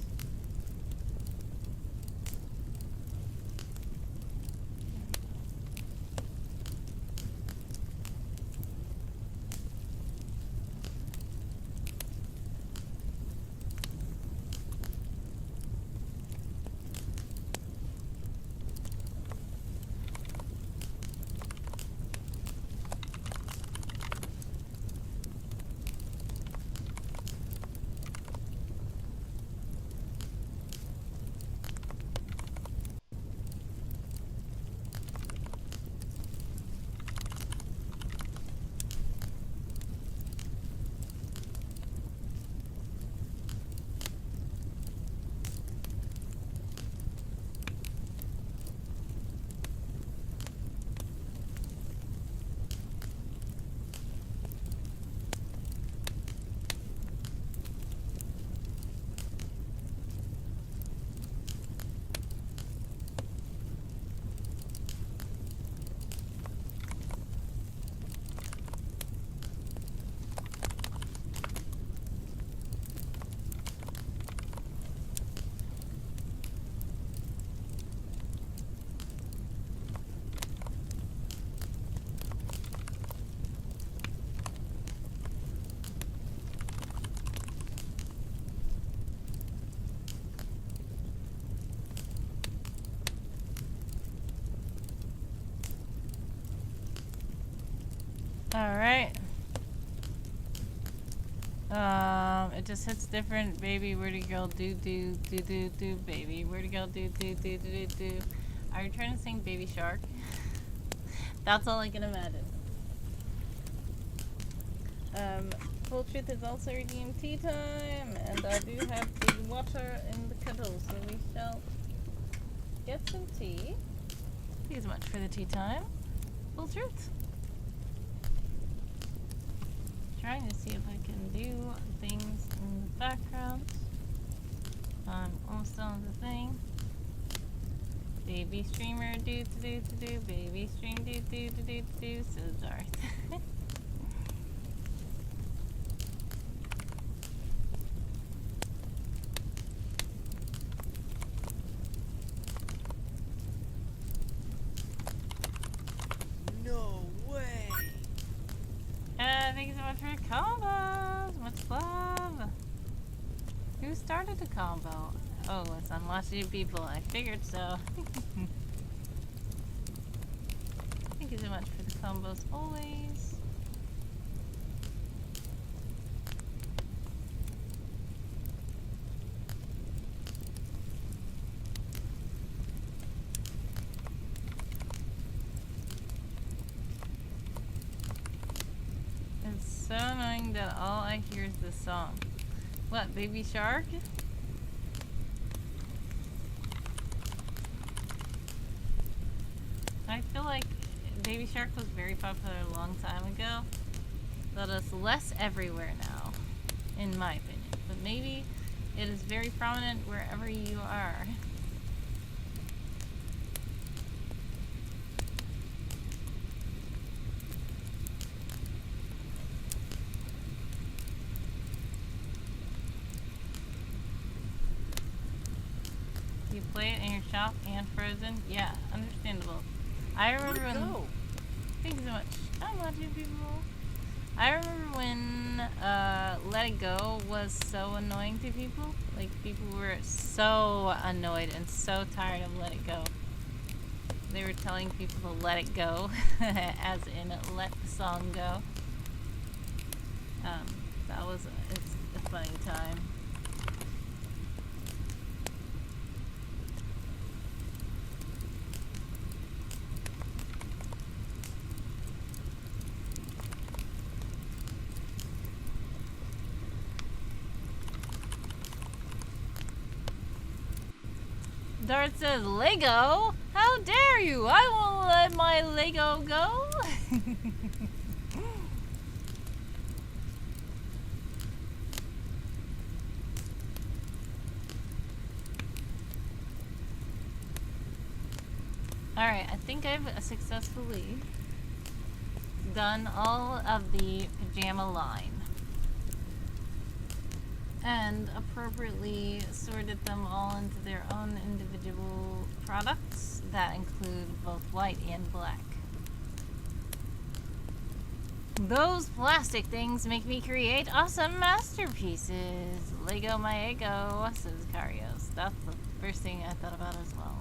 Alright. It just hits different. Baby, where'd girl do do do do do baby? Where'd girl do do do do do do? Are you trying to sing Baby Shark? That's all I can imagine. Full Truth is also redeemed tea time, and I do have the water in the kettle, so we shall get some tea. Thank you so much for the tea time. Full Truth. Trying to see if I can do things in the background. I'm almost done with the thing. Baby streamer do to do to do. Baby stream do do to do to do. So Darth. No way! Thank you so much for your combos. Much love. Who started the combo? Oh, it's Unwatched You People. I figured so. Thank you so much for the combos always. It's so annoying that all I hear is this song. What, Baby Shark? I feel like Baby Shark was very popular a long time ago, but it's less everywhere now, in my opinion. But maybe it is very prominent wherever you are. You play it in your shop and Frozen? Yeah, understandable. I remember when... Thank you so much. I'm watching people. I remember when Let It Go was so annoying to people. Like, people were so annoyed and so tired of Let It Go. They were telling people to let it go, as in let the song go. That was a funny time. Dart says, Lego? How dare you? I won't let my Lego go. Alright, I think I've successfully done all of the pajama line. And appropriately sorted them all into their own individual products that include both white and black. Those plastic things make me create awesome masterpieces. Lego my ego, says Karios. That's the first thing I thought about as well.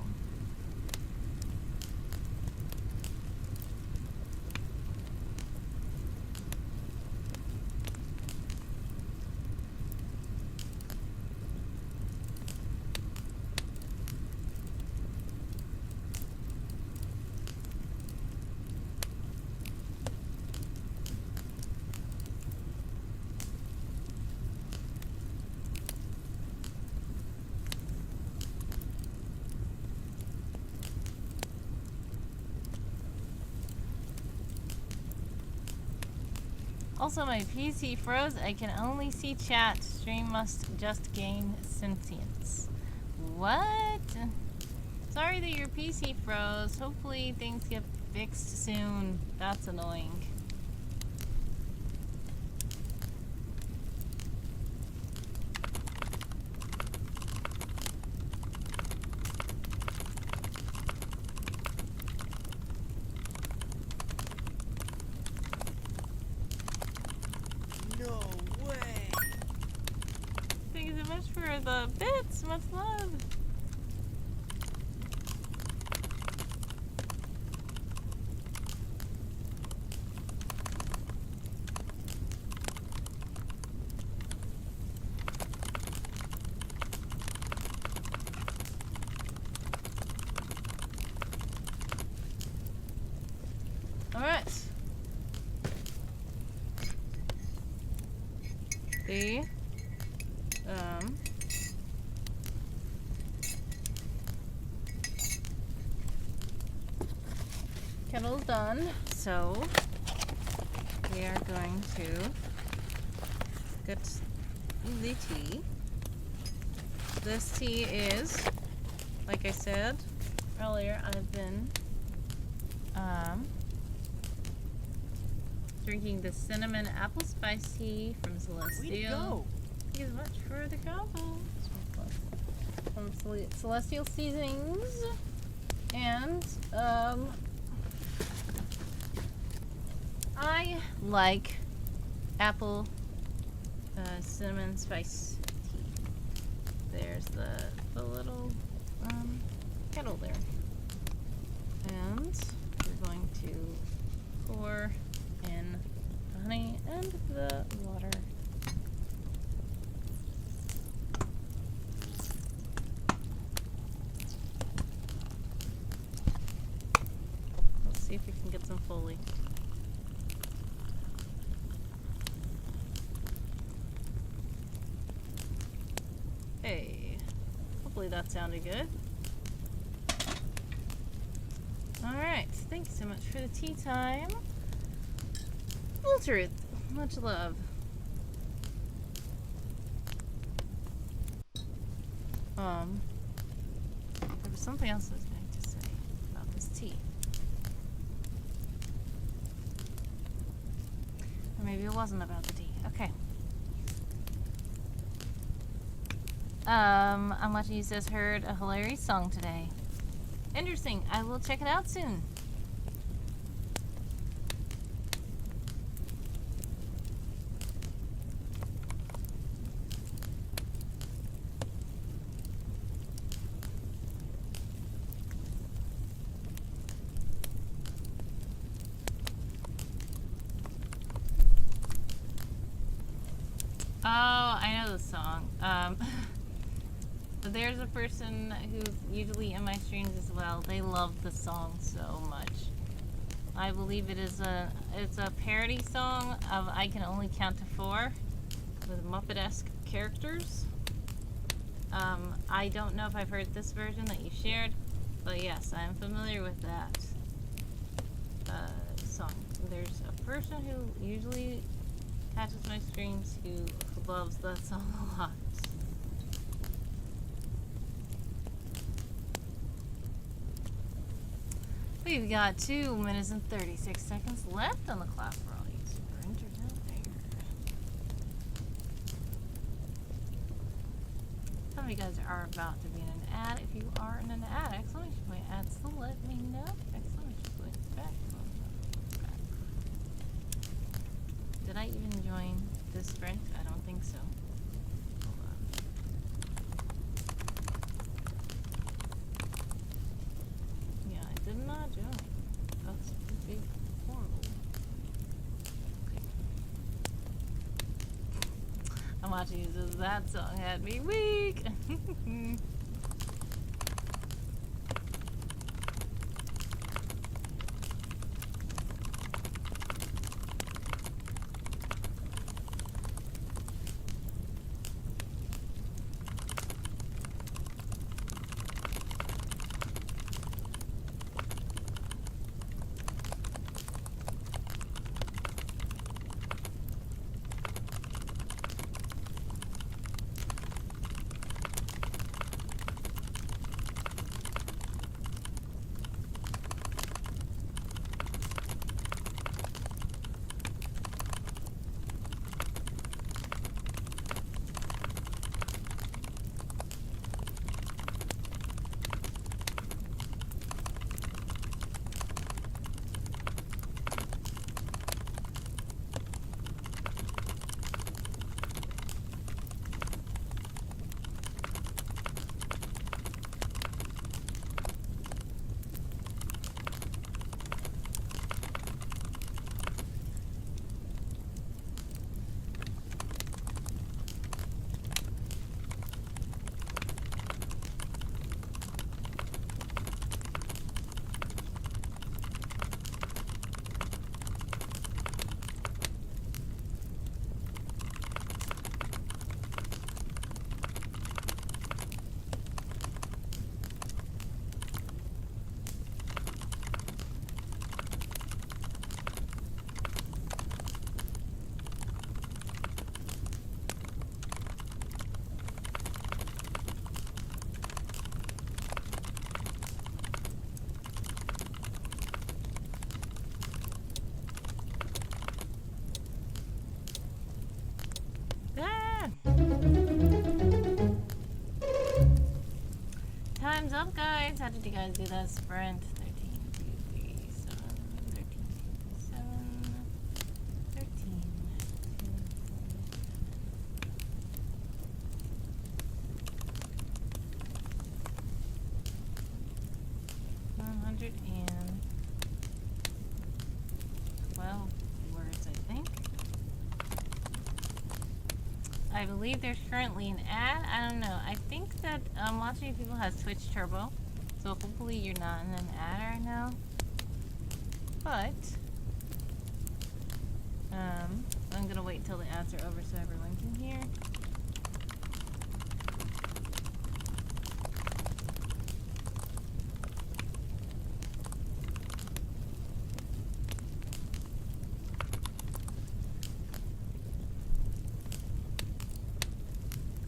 Also, my PC froze. I can only see chat. Stream must just gain sentience. What? Sorry that your PC froze. Hopefully things get fixed soon. That's annoying. For the bits, much love. All right. the kettle's done, so we are going to get the tea. This tea is, like I said earlier, I've been drinking the cinnamon apple spice tea from Celestial. Way to go! Thank you so much for the combo. From Celestial Seasonings. And I like apple cinnamon spice tea. There's the little kettle there. And we're going to pour in the honey and the water. Let's see if we can get some Foley. Hey, hopefully that sounded good. Alright, thank you so much for the tea time. Full truth, much love. There was something else I was going to say about this tea. Or maybe it wasn't about the tea. Okay. I'm watching you says heard a hilarious song today. Interesting. I will check it out soon. Oh, I know the song. There's a person who's usually in my streams as well. They love the song so much. I believe it's a parody song of I Can Only Count to 4 with Muppet-esque characters. I don't know if I've heard this version that you shared, but yes, I'm familiar with that song. There's a person who usually catches my streams who loves that song a lot. We've got 2 minutes and 36 seconds left on the clock for all you sprinters out there. Some of you guys are about to be in an ad. If you are in an ad, exclamation point ad, so let me know. Exclamation point back. Did I even join this sprint? I don't think so. Hold on. Yeah, I did not join. That's pretty horrible. Okay. I'm watching you, so that song had me weak. guys? How did you guys do that sprint? 13, 2, 3, 7, 13, 7, 13, 2, 112 words, I think. I believe there's currently an ad. I don't know. I think that watching people has Twitch Turbo, so hopefully you're not in an ad right now. But I'm gonna wait till the ads are over so everyone can hear.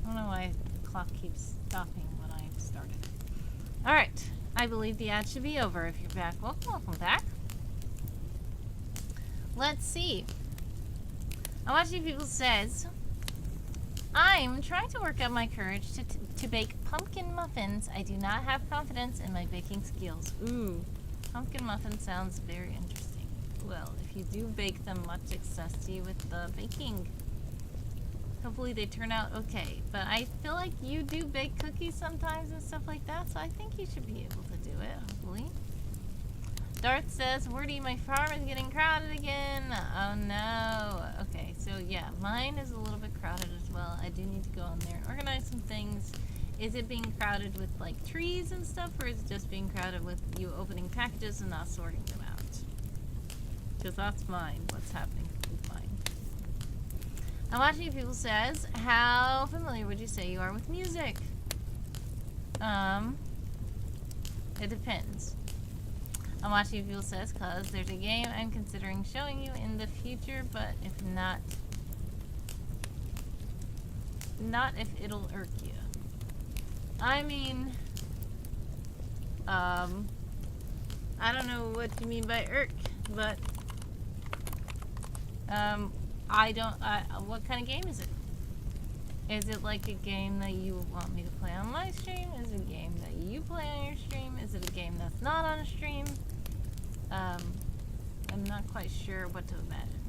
I don't know why the clock keeps stopping when I started it. Alright, I believe the ad should be over. If you're back, welcome back. Let's see. I'm watching people says, I'm trying to work up my courage to bake pumpkin muffins. I do not have confidence in my baking skills. Ooh, pumpkin muffin sounds very interesting. Well, if you do bake them, much success to you with the baking. Hopefully they turn out okay. But I feel like you do bake cookies sometimes and stuff like that, so I think you should be able to do it, hopefully. Darth says, Wordy, my farm is getting crowded again. Oh no. Okay, so yeah, mine is a little bit crowded as well. I do need to go in there and organize some things. Is it being crowded with like trees and stuff, or is it just being crowded with you opening packages and not sorting them out? Because that's mine, what's happening with mine. I'm watching people says, how familiar would you say you are with music? It depends. I'm watching people says, cause there's a game I'm considering showing you in the future, but if not if it'll irk you. I mean, I don't know what you mean by irk, but what kind of game is it? Is it like a game that you want me to play on my stream? Is it a game that you play on your stream? Is it a game that's not on a stream? I'm not quite sure what to imagine.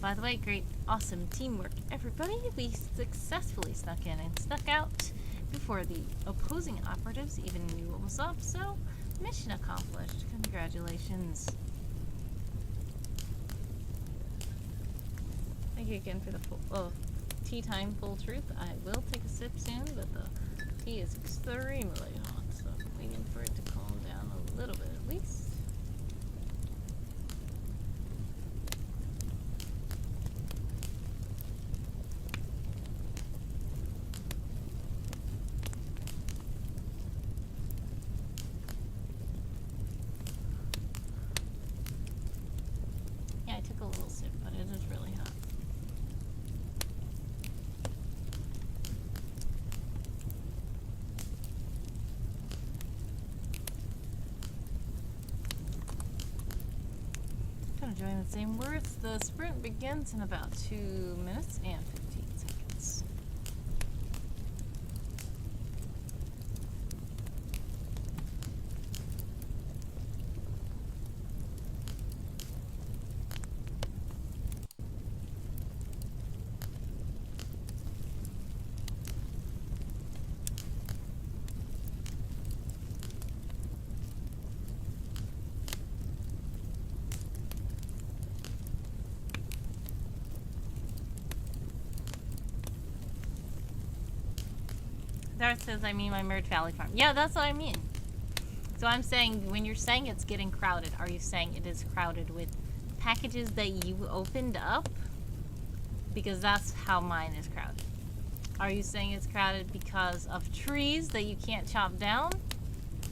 By the way, great, awesome teamwork, everybody. We successfully snuck in and snuck out before the opposing operatives even knew what was up, so mission accomplished. Congratulations. Thank you again for the full, tea time full truth. I will take a sip soon, but the tea is extremely hot, so I'm waiting for it to calm down a little bit at least. Yeah, I took a little sip, but it is really hot. Enjoying the same words. The sprint begins in about 2 minutes and 15 seconds. Darth says, I mean my Merge Valley farm. Yeah, that's what I mean. So I'm saying, when you're saying it's getting crowded, are you saying it is crowded with packages that you opened up? Because that's how mine is crowded. Are you saying it's crowded because of trees that you can't chop down?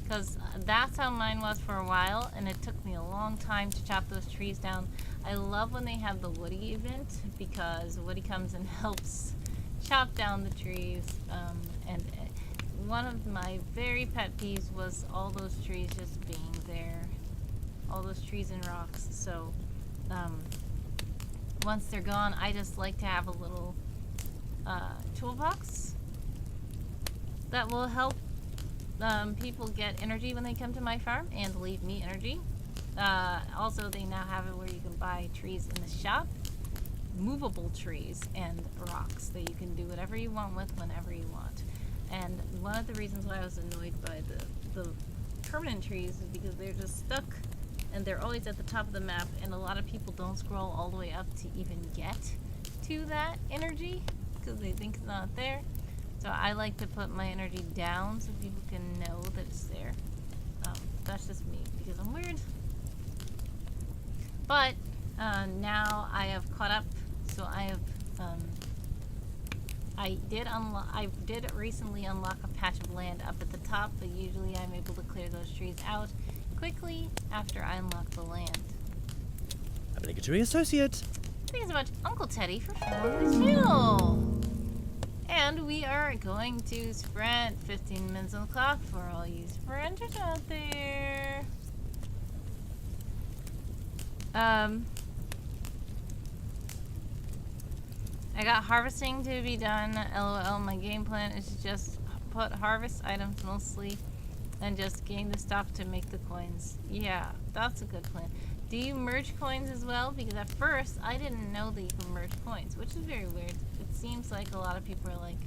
Because that's how mine was for a while, and it took me a long time to chop those trees down. I love when they have the Woody event, because Woody comes and helps chop down the trees, and one of my very pet peeves was all those trees just being there, all those trees and rocks. So once they're gone, I just like to have a little toolbox that will help people get energy when they come to my farm and leave me energy. Also, they now have it where you can buy trees in the shop, movable trees and rocks that you can do whatever you want with whenever you want. And one of the reasons why I was annoyed by the permanent trees is because they're just stuck and they're always at the top of the map, and a lot of people don't scroll all the way up to even get to that energy because they think it's not there. So I like to put my energy down so people can know that it's there. That's just me because I'm weird. But now I have caught up, so I have I did recently unlock a patch of land up at the top, but usually I'm able to clear those trees out quickly after I unlock the land. Obligatory associate. Thanks so much, Uncle Teddy, for following the channel. And we are going to sprint 15 minutes on the clock for all you sprinters out there. I got harvesting to be done. LOL, my game plan is to just put harvest items mostly and just gain the stock to make the coins. Yeah, that's a good plan. Do you merge coins as well? Because at first, I didn't know that you can merge coins, which is very weird. It seems like a lot of people are like,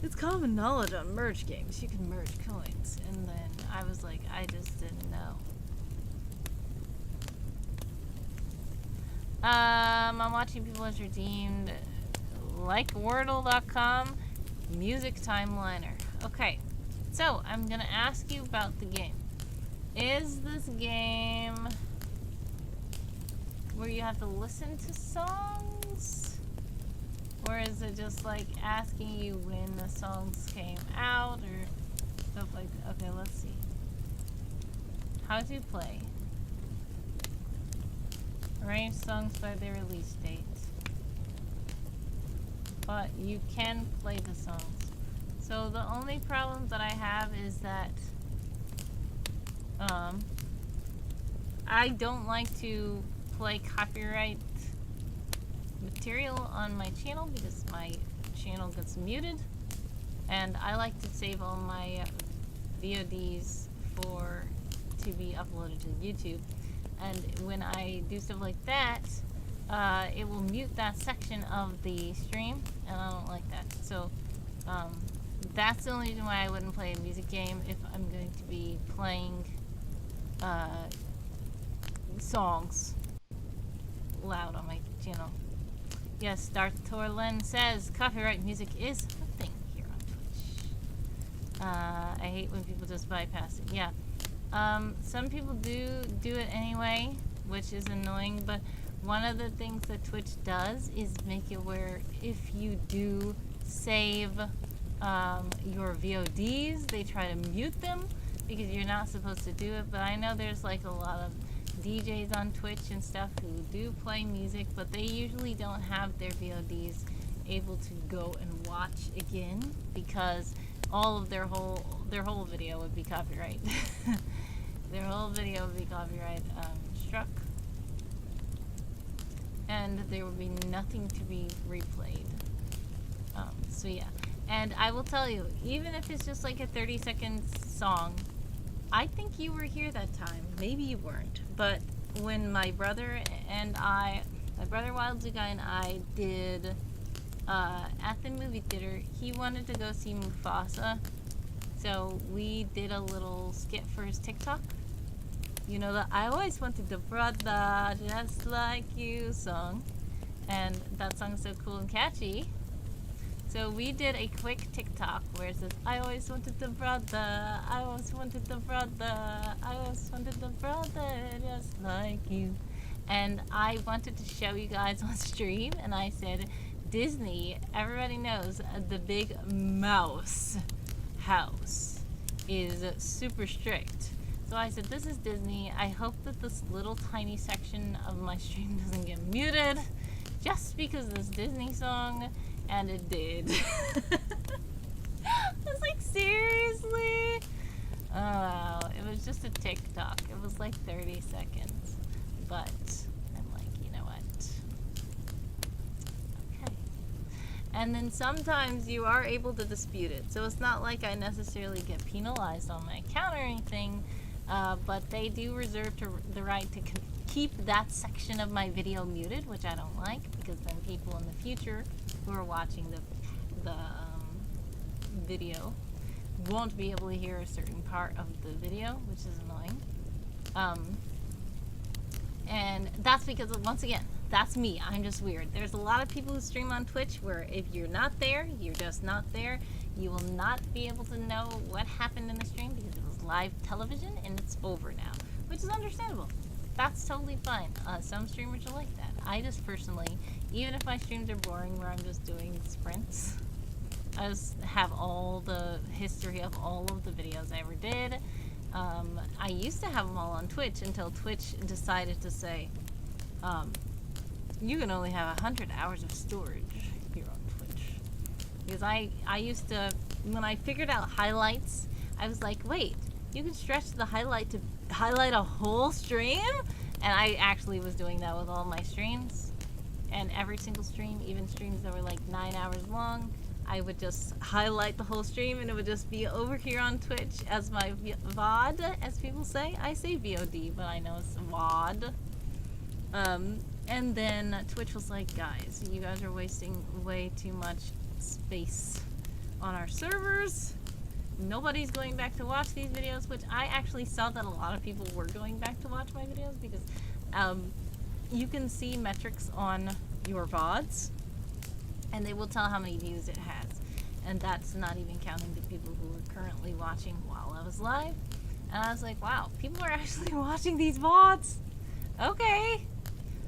it's common knowledge on merge games. You can merge coins. And then I was like, I just didn't know. I'm watching people as redeemed, like Wordle.com, music timeliner. Okay, so I'm gonna ask you about the game. Is this game where you have to listen to songs? Or is it just like asking you when the songs came out or stuff like that? Okay, let's see. How to play. Arrange songs by their release date. But you can play the songs. So the only problem that I have is that I don't like to play copyright material on my channel because my channel gets muted, and I like to save all my VODs to be uploaded to YouTube. And when I do stuff like that, it will mute that section of the stream, and I don't like that. So that's the only reason why I wouldn't play a music game if I'm going to be playing songs loud on my channel. Yes, Darth Torlen says copyright music is a thing here on Twitch. I hate when people just bypass it. Yeah. Some people do it anyway, which is annoying, but one of the things that Twitch does is make it where if you do save your VODs, they try to mute them because you're not supposed to do it. But I know there's like a lot of DJs on Twitch and stuff who do play music, but they usually don't have their VODs able to go and watch again because all of their whole video would be copyright. Their whole video would be copyright struck, and there would be nothing to be replayed. So yeah, and I will tell you, even if it's just like a 30-second song, I think you were here that time. Maybe you weren't, but when my brother Wild Zoo Guy and I did at the movie theater, he wanted to go see Mufasa, so we did a little skit for his TikTok. You know, the I always wanted the brother just like you song, and that song's so cool and catchy. So we did a quick TikTok where it says, I always wanted the brother, I always wanted the brother, I always wanted the brother just like you. And I wanted to show you guys on stream, and I said, Disney, everybody knows the big mouse house is super strict. So I said, this is Disney. I hope that this little tiny section of my stream doesn't get muted just because of this Disney song, and it did. I was like, seriously? Oh, wow. It was just a TikTok. It was like 30 seconds. But I'm like, you know what? Okay. And then sometimes you are able to dispute it. So it's not like I necessarily get penalized on my account or anything, but they do reserve the right to keep that section of my video muted, which I don't like, because then people in the future who are watching the video won't be able to hear a certain part of the video, which is annoying. And that's because, once again, that's me. I'm just weird. There's a lot of people who stream on Twitch where if you're not there, you're just not there. You will not be able to know what happened in the stream because it was live television and it's over now, which is understandable. That's totally fine. Some streamers are like that. I just personally, even if my streams are boring where I'm just doing sprints, I just have all the history of all of the videos I ever did. I used to have them all on Twitch until Twitch decided to say, you can only have 100 hours of storage here on Twitch. Because I used to, when I figured out highlights, I was like, wait, you can stretch the highlight to highlight a whole stream? And I actually was doing that with all my streams. And every single stream, even streams that were like 9 hours long, I would just highlight the whole stream and it would just be over here on Twitch as my VOD, as people say. I say VOD, but I know it's VOD. And then Twitch was like, guys, you guys are wasting way too much space on our servers. Nobody's going back to watch these videos, which I actually saw that a lot of people were going back to watch my videos because you can see metrics on your VODs and they will tell how many views it has. And that's not even counting the people who are currently watching while I was live. And I was like, wow, people are actually watching these VODs. Okay.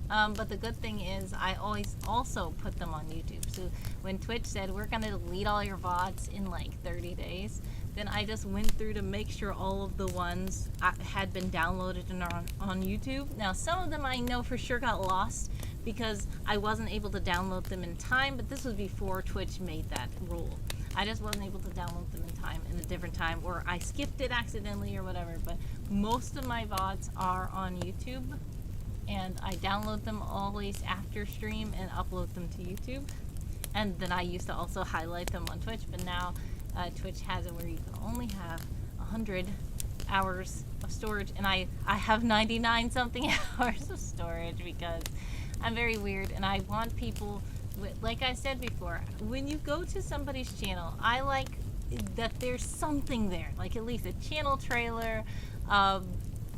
But the good thing is I always also put them on YouTube. So when Twitch said we're going to delete all your VODs in like 30 days, then I just went through to make sure all of the ones had been downloaded and are on YouTube. Now some of them I know for sure got lost because I wasn't able to download them in time, but this was before Twitch made that rule. I just wasn't able to download them in time, in a different time, or I skipped it accidentally or whatever, but most of my VODs are on YouTube. And I download them always after stream and upload them to YouTube. And then I used to also highlight them on Twitch, but now Twitch has it where you can only have 100 hours of storage, and I have 99 something hours of storage because I'm very weird and I want people, like I said before, when you go to somebody's channel, I like that there's something there, like at least a channel trailer,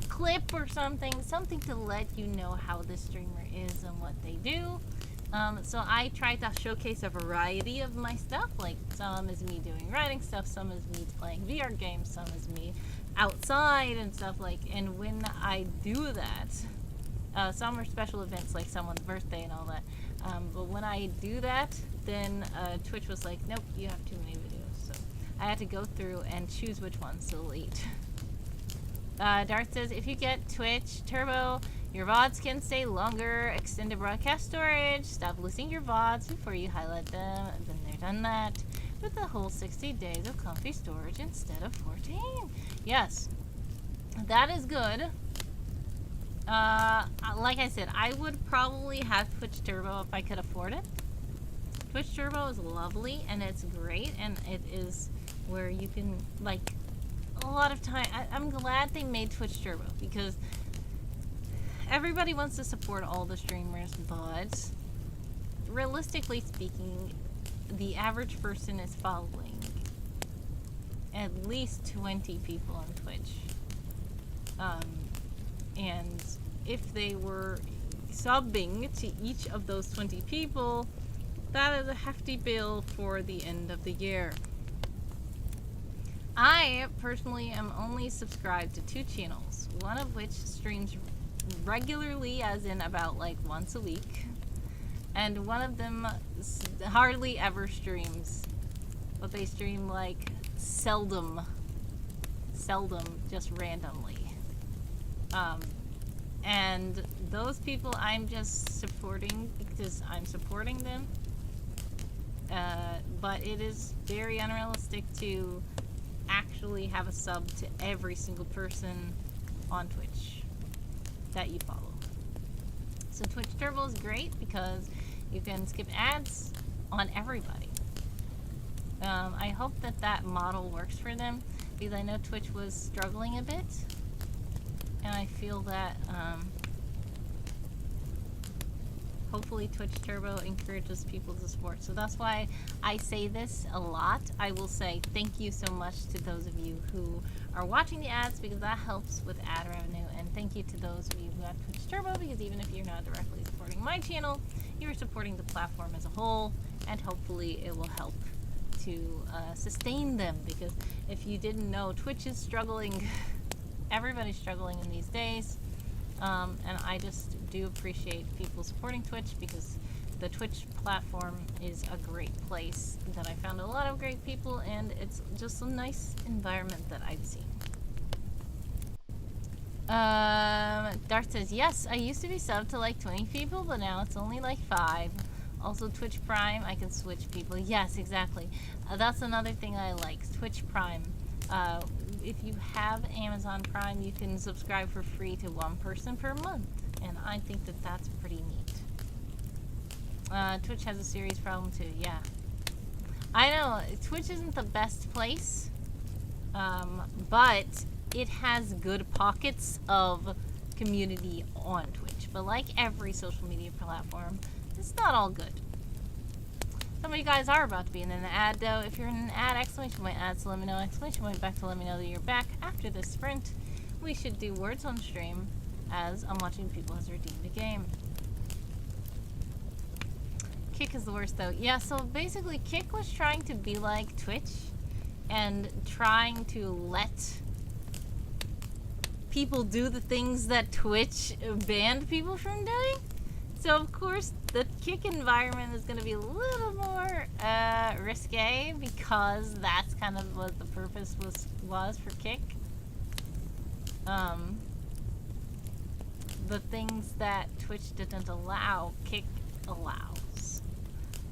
clip or something to let you know how this streamer is and what they do. So I try to showcase a variety of my stuff, like some is me doing writing stuff, some is me playing VR games, some is me outside and stuff like, and when I do that, some are special events like someone's birthday and all that, but when I do that, then Twitch was like, nope, you have too many videos, so I had to go through and choose which ones to delete. Darth says, if you get Twitch Turbo, your VODs can stay longer, extended broadcast storage, stop losing your VODs before you highlight them, and then they've done that with the whole 60 days of comfy storage instead of 14. Yes, that is good. Like I said, I would probably have Twitch Turbo if I could afford it. Twitch Turbo is lovely, and it's great, and it is where you can, like, a lot of time, I'm glad they made Twitch Turbo, because everybody wants to support all the streamers, but realistically speaking, the average person is following at least 20 people on Twitch. And if they were subbing to each of those 20 people, that is a hefty bill for the end of the year. I personally am only subscribed to 2 channels, one of which streams regularly, as in about like once a week, and one of them hardly ever streams, but they stream like seldom, just randomly. And those people I'm just supporting because I'm supporting them, but it is very unrealistic to actually have a sub to every single person on Twitch that you follow. So Twitch Turbo is great because you can skip ads, on everybody. I hope that that model works for them, because I know Twitch was struggling a bit, and I feel that hopefully Twitch Turbo encourages people to support. So that's why I say this a lot. I will say thank you so much to those of you who are watching the ads, because that helps with ad revenue, and thank you to those of you who have Twitch Turbo, because even if you're not directly supporting my channel, you're supporting the platform as a whole, and hopefully it will help to sustain them, because if you didn't know, Twitch is struggling. Everybody's struggling in these days, and I just do appreciate people supporting Twitch, because the Twitch platform is a great place that I found a lot of great people, and it's just a nice environment that I've seen. Dart says, yes, I used to be subbed to like 20 people, but now it's only like 5. Also, Twitch Prime, I can switch people. Yes, exactly. That's another thing I like, Twitch Prime. If you have Amazon Prime, you can subscribe for free to one person per month, and I think that that's pretty neat. Twitch has a serious problem too, yeah. I know, Twitch isn't the best place, but it has good pockets of community on Twitch. But like every social media platform, it's not all good. Some of you guys are about to be in an ad, though. If you're in an ad, exclamation point ad, so let me know, exclamation point back to let me know that you're back. After this sprint, we should do words on stream, as I'm watching people has redeemed a game. Kick is the worst, though. Yeah, so basically, Kick was trying to be like Twitch, and trying to let people do the things that Twitch banned people from doing. So of course the Kick environment is going to be a little more risque, because that's kind of what the purpose was for Kick. The things that Twitch didn't allow, Kick allows.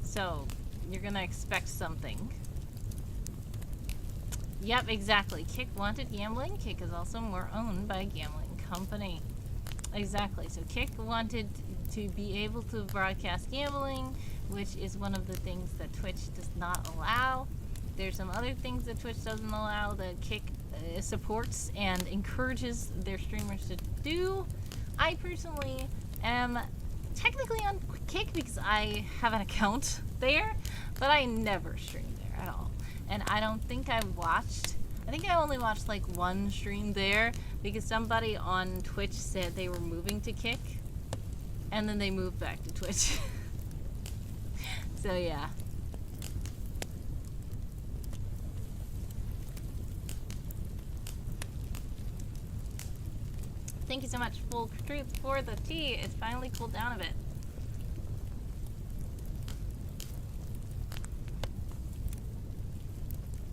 So you're going to expect something. Yep, exactly. Kick wanted gambling. Kick is also more owned by a gambling company. Exactly. So Kick wanted to be able to broadcast gambling, which is one of the things that Twitch does not allow. There's some other things that Twitch doesn't allow that Kick supports and encourages their streamers to do. I personally am technically on Kick because I have an account there, but I never stream there at all. And I don't think I think I only watched like one stream there, because somebody on Twitch said they were moving to Kick, and then they moved back to Twitch. So yeah. Thank you so much, Full Truth, for the tea. It's finally cooled down a bit.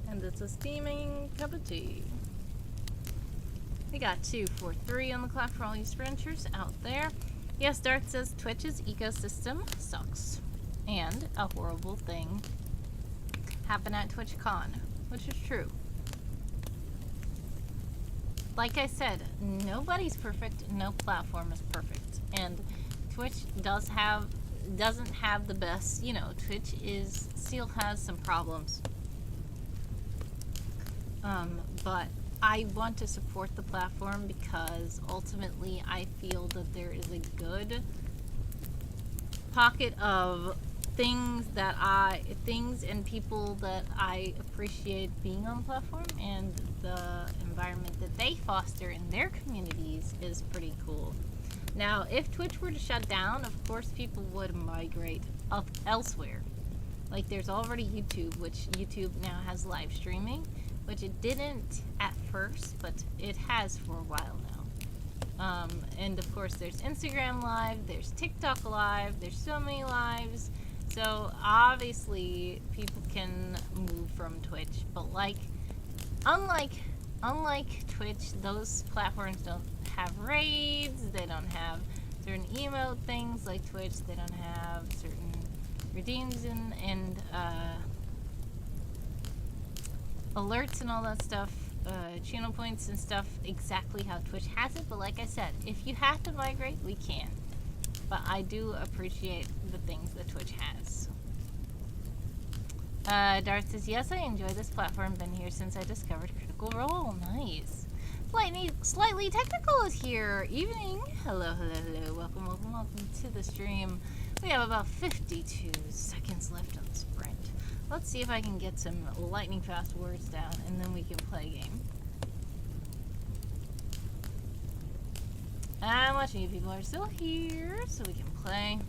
And it's a steaming cup of tea. We got 2, 4, 3 on the clock for all you sprinters out there. Yes, Darth says Twitch's ecosystem sucks. And a horrible thing happened at TwitchCon, which is true. Like I said, nobody's perfect, no platform is perfect. And Twitch doesn't have the best, you know, Twitch still has some problems. But I want to support the platform because ultimately I feel that there is a good pocket of things and people that I appreciate being on the platform, and the environment that they foster in their communities is pretty cool. Now, if Twitch were to shut down, of course people would migrate up elsewhere. Like there's already YouTube, which YouTube now has live streaming, which it didn't at first, but it has for a while now. And of course there's Instagram Live, there's TikTok Live, there's so many lives. So obviously people can move from Twitch, but unlike Twitch, those platforms don't have raids, they don't have certain emote things like Twitch, they don't have certain redeems and alerts and all that stuff, channel points and stuff, exactly how Twitch has it. But like I said, if you have to migrate, we can. But I do appreciate the things that Twitch has. Darth says, yes, I enjoy this platform. Been here since I discovered Critical Role. Nice. Slightly Technical is here. Evening. Hello, hello, hello. Welcome, welcome, welcome to the stream. We have about 52 seconds left on the sprint. Let's see if I can get some lightning fast words down, and then we can play a game. I'm watching you people are still here, so we can play.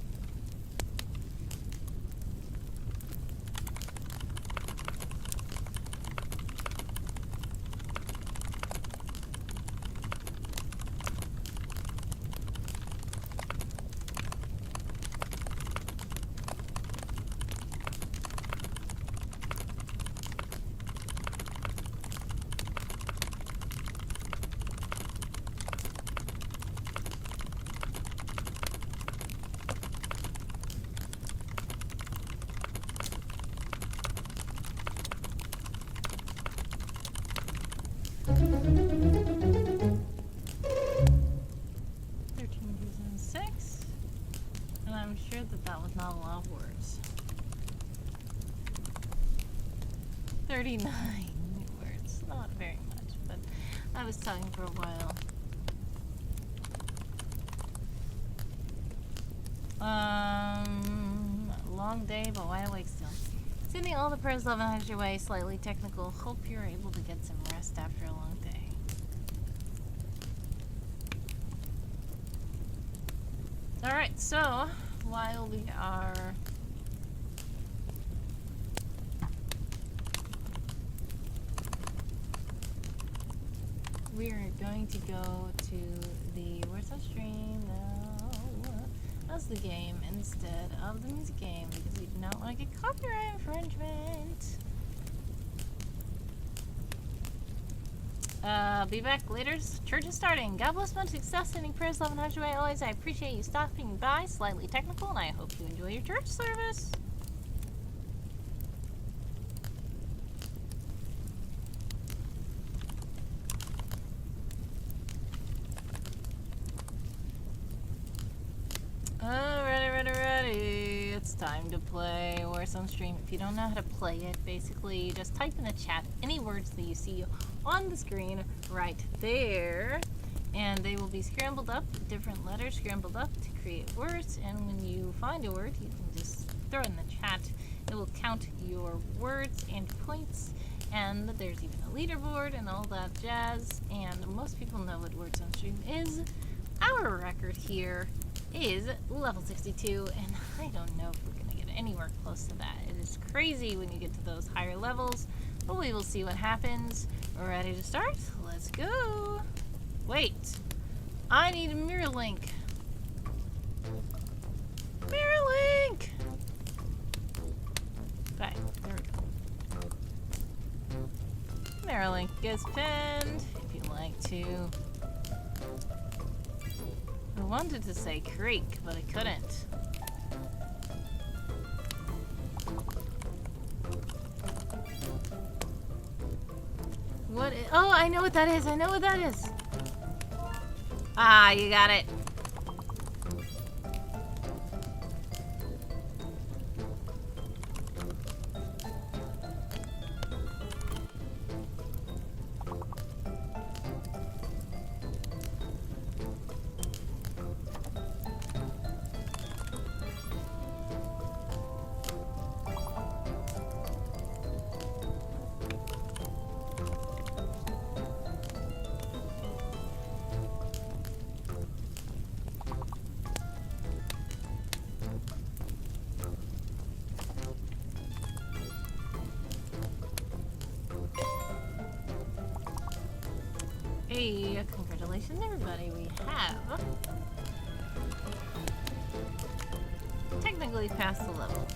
That was not a lot of words. 39 words. Not very much, but I was talking for a while. Long day, but wide awake still. Sending all the prayers, love, and hugs your way. Slightly technical. Hope you're able to get some rest after a long day. Alright, so while we are going to go to the Where's Our Stream now as the game instead of the music game because we do not want to get copyright infringement. Be back later. Church is starting. God bless, much success, sending prayers, love, and hugs your way always. I appreciate you stopping by. Slightly technical, and I hope you enjoy your church service. Ready. It's time to play Where's On Stream. If you don't know how to play it, basically you just type in the chat any words that you see on the screen right there, and they will be scrambled up, different letters scrambled up to create words, and when you find a word, you can just throw it in the chat. It will count your words and points, and there's even a leaderboard and all that jazz, and most people know what Words On Stream is. Our record here is level 62, and I don't know if we're going to get anywhere close to that. It is crazy when you get to those higher levels, but we will see what happens. We're ready to start? Let's go! Wait! I need a mirror link! Mirror link! Okay, there we go. Mirror link is pinned, if you'd like to. I wanted to say creek, but I couldn't. Oh, I know what that is. I know what that is. Ah, you got it. Hey, congratulations everybody, we have technically passed the level.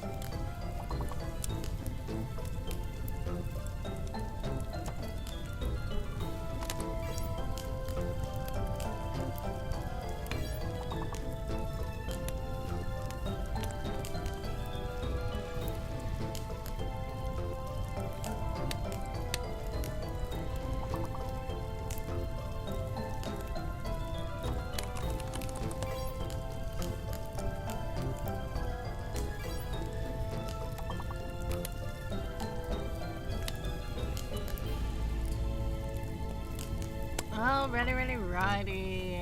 Alrighty, righty, righty.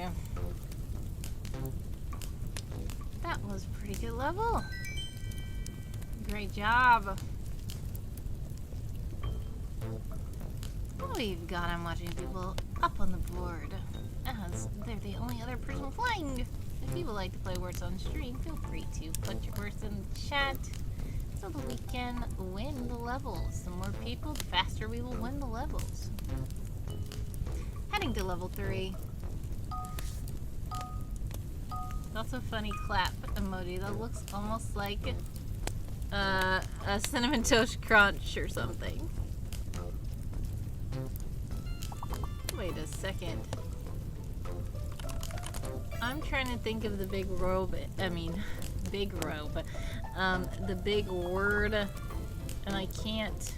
That was a pretty good level. Great job. What we've got, I'm watching people up on the board, as they're the only other person playing. If you would like to play Words on stream, feel free to put your words in the chat so that we can win the levels. The more people, the faster we will win the levels. Heading to level 3. That's a funny clap emoji that looks almost like a Cinnamon Toast Crunch or something. Wait a second. I'm trying to think of the big robe. Big robe. The big word, and I can't.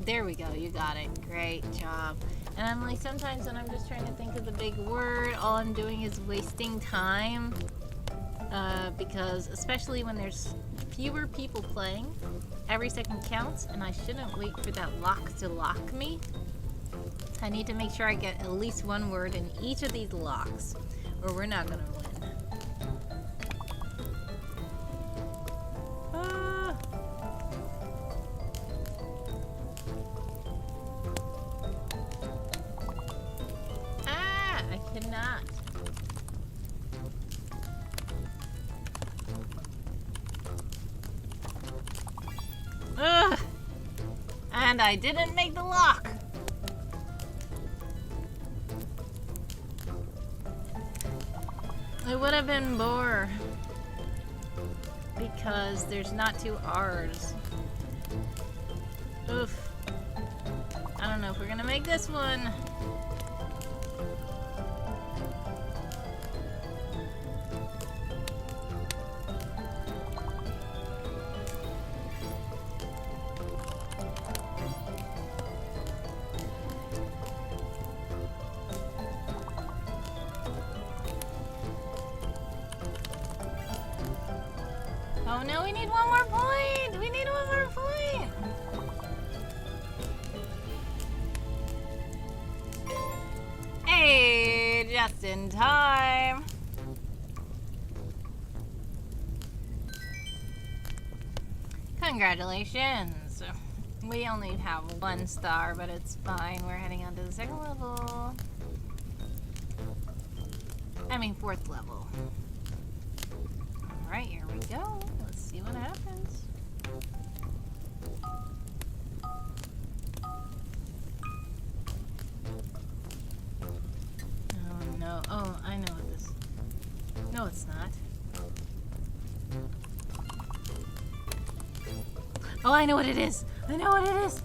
There we go. You got it. Great job. And I'm like, sometimes when I'm just trying to think of the big word, all I'm doing is wasting time. Because especially when there's fewer people playing, every second counts, and I shouldn't wait for that lock to lock me. I need to make sure I get at least one word in each of these locks, or we're not gonna win. I cannot. And I didn't make the lock. It would have been more because there's not 2 R's. Oof. I don't know if we're gonna make this one. Oh no, we need one more point! We need one more point! Hey, just in time! Congratulations! We only have 1 star, but it's fine. We're heading on to the 2nd level. I mean, 4th level. Alright, here we go. Let's see what happens. Oh no. Oh, I know what this. No, it's not. Oh, I know what it is. I know what it is.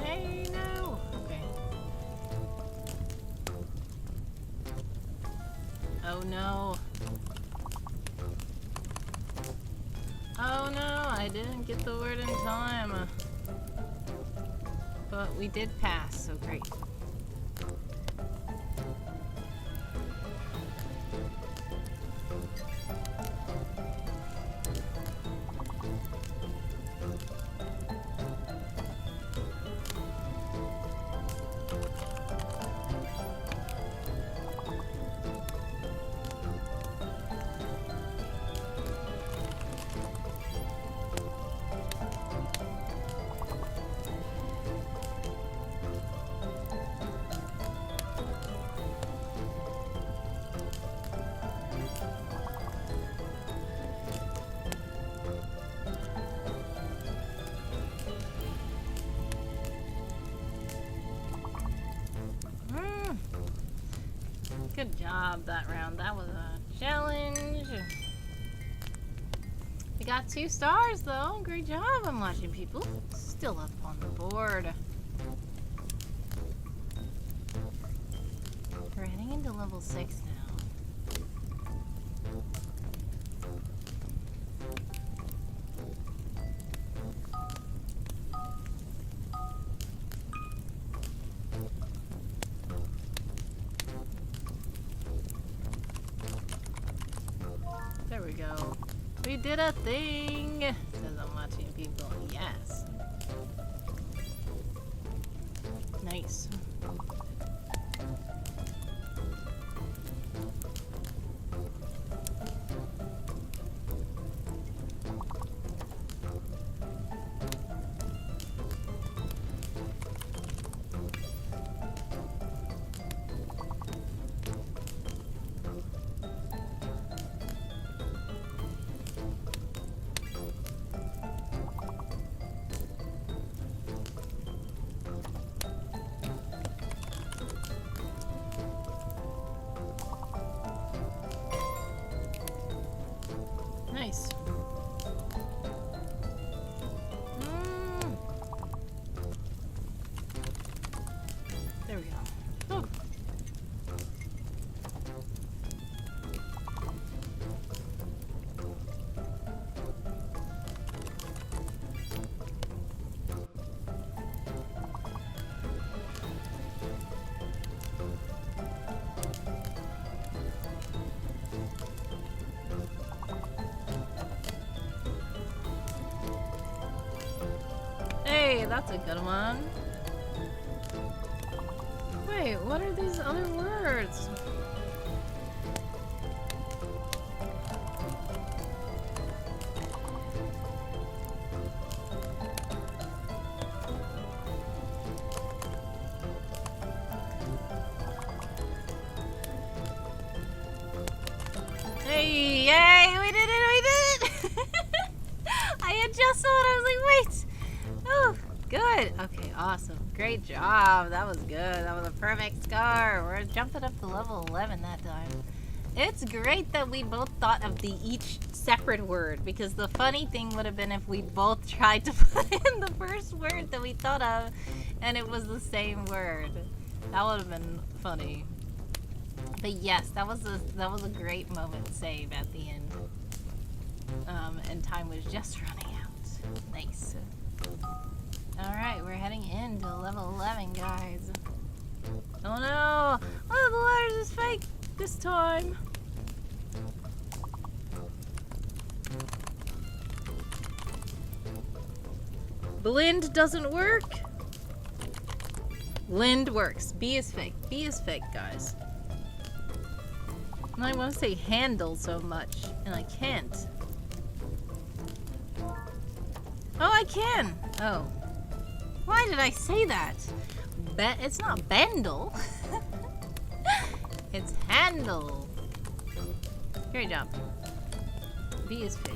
Hey, no. Okay. Oh no. Oh no, I didn't get the word in time. But we did pass, so great. Good job that round. That was a challenge. We got 2 stars though. Great job. I'm watching people still up on the board. We're heading into level 6 now. There we go. We did a thing! Says I'm watching people. Yes. Nice. Nice. There we go. Oh. Hey, that's a good one. Wait, what are these other words? Hey, yay, we did it, we did it! I had just saw it, I was like, wait! Oh, good. Okay, awesome. Great job. That was good. That was a perfect score. We're jumping up to level 11 that time. It's great that we both thought of the each separate word, because the funny thing would have been if we both tried to put in the first word that we thought of and it was the same word. That would have been funny. But yes, that was a great moment save at the end. And time was just running out. Nice. Alright, we're heading into level 11, guys. Oh no! One of the letters is fake this time. Blend doesn't work. Blend works. B is fake. B is fake, guys. And I want to say handle so much, and I can't. Oh, I can! Oh. Why did I say that? It's not bendle. It's handle. Great job. B is fake.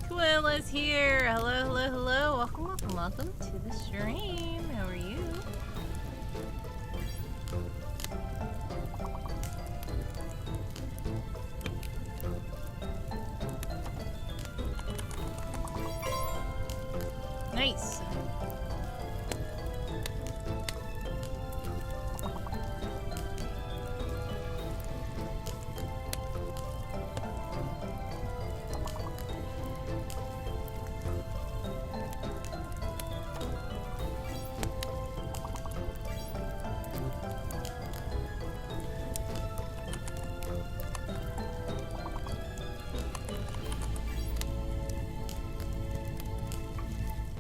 Quilla's here. Hello, hello, hello. Welcome, welcome, welcome to the stream. How are you? Nice.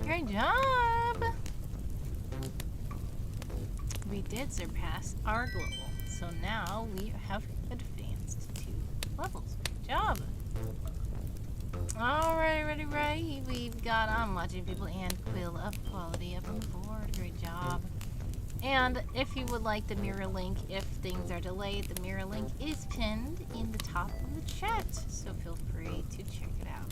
Great job! We did surpass our goal, so So now we have advanced 2 levels. Good job. Alright, ready. We've got I'm watching people and quill up, quality up on the board. Great job. And if you would like the mirror link, if things are delayed, the mirror link is pinned in the top of the chat. So feel free to check it out.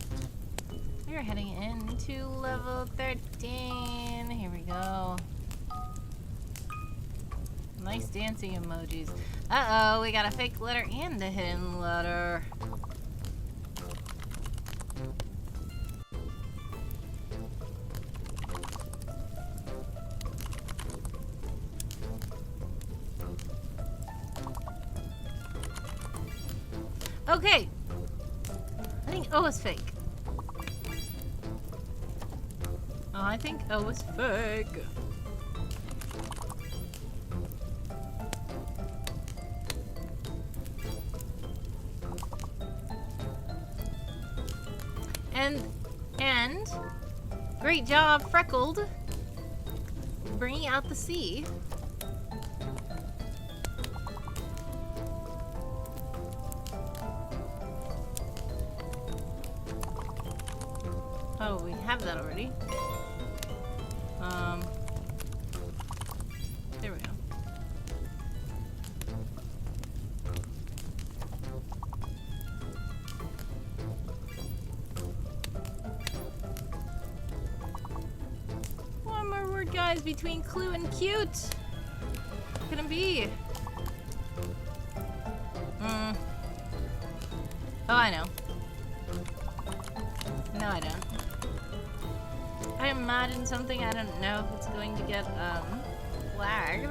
We are heading into level 13. Here we go. Nice dancing emojis. Uh-oh, we got a fake letter and a hidden letter. Okay. I think O is fake. Oh, I think O is fake. And great job, Freckled, bringing out the C. Oh, we have that already. There we go. One more word, guys, between clue and cute. What can it be? Oh, I know. No, I don't. I imagine something, I don't know if it's going to get, flagged.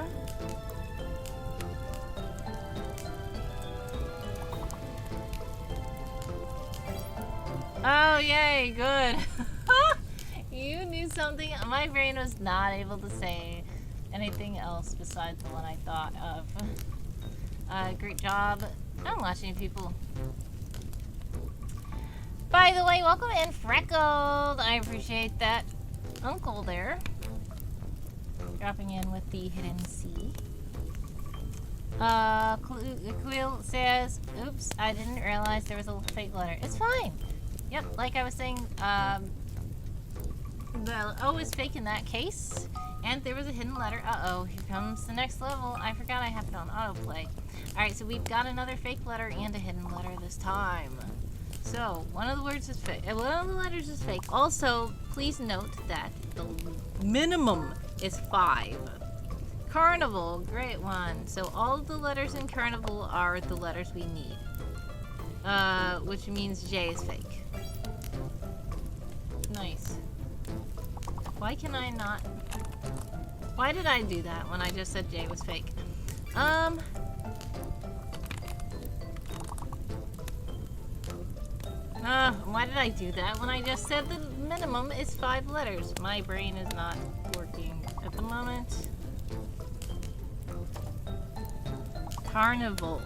Oh, yay, good. You knew something. My brain was not able to say anything else besides the one I thought of. Great job. I'm watching people. By the way, welcome in, Freckled. I appreciate that. Uncle there. Dropping in with the hidden C. Quill says, oops, I didn't realize there was a fake letter. It's fine. Yep, like I was saying, the O is fake in that case. And there was a hidden letter. Uh-oh, here comes the next level. I forgot I have it on autoplay. Alright, so we've got another fake letter and a hidden letter this time. So, one of the words is fake. One of the letters is fake. Also, please note that the minimum is 5. Carnival, great one. So all of the letters in Carnival are the letters we need. Which means J is fake. Nice. Why can I not... Why did I do that when I just said J was fake? Why did I do that when I just said the minimum is 5 letters? My brain is not working at the moment. Carnival.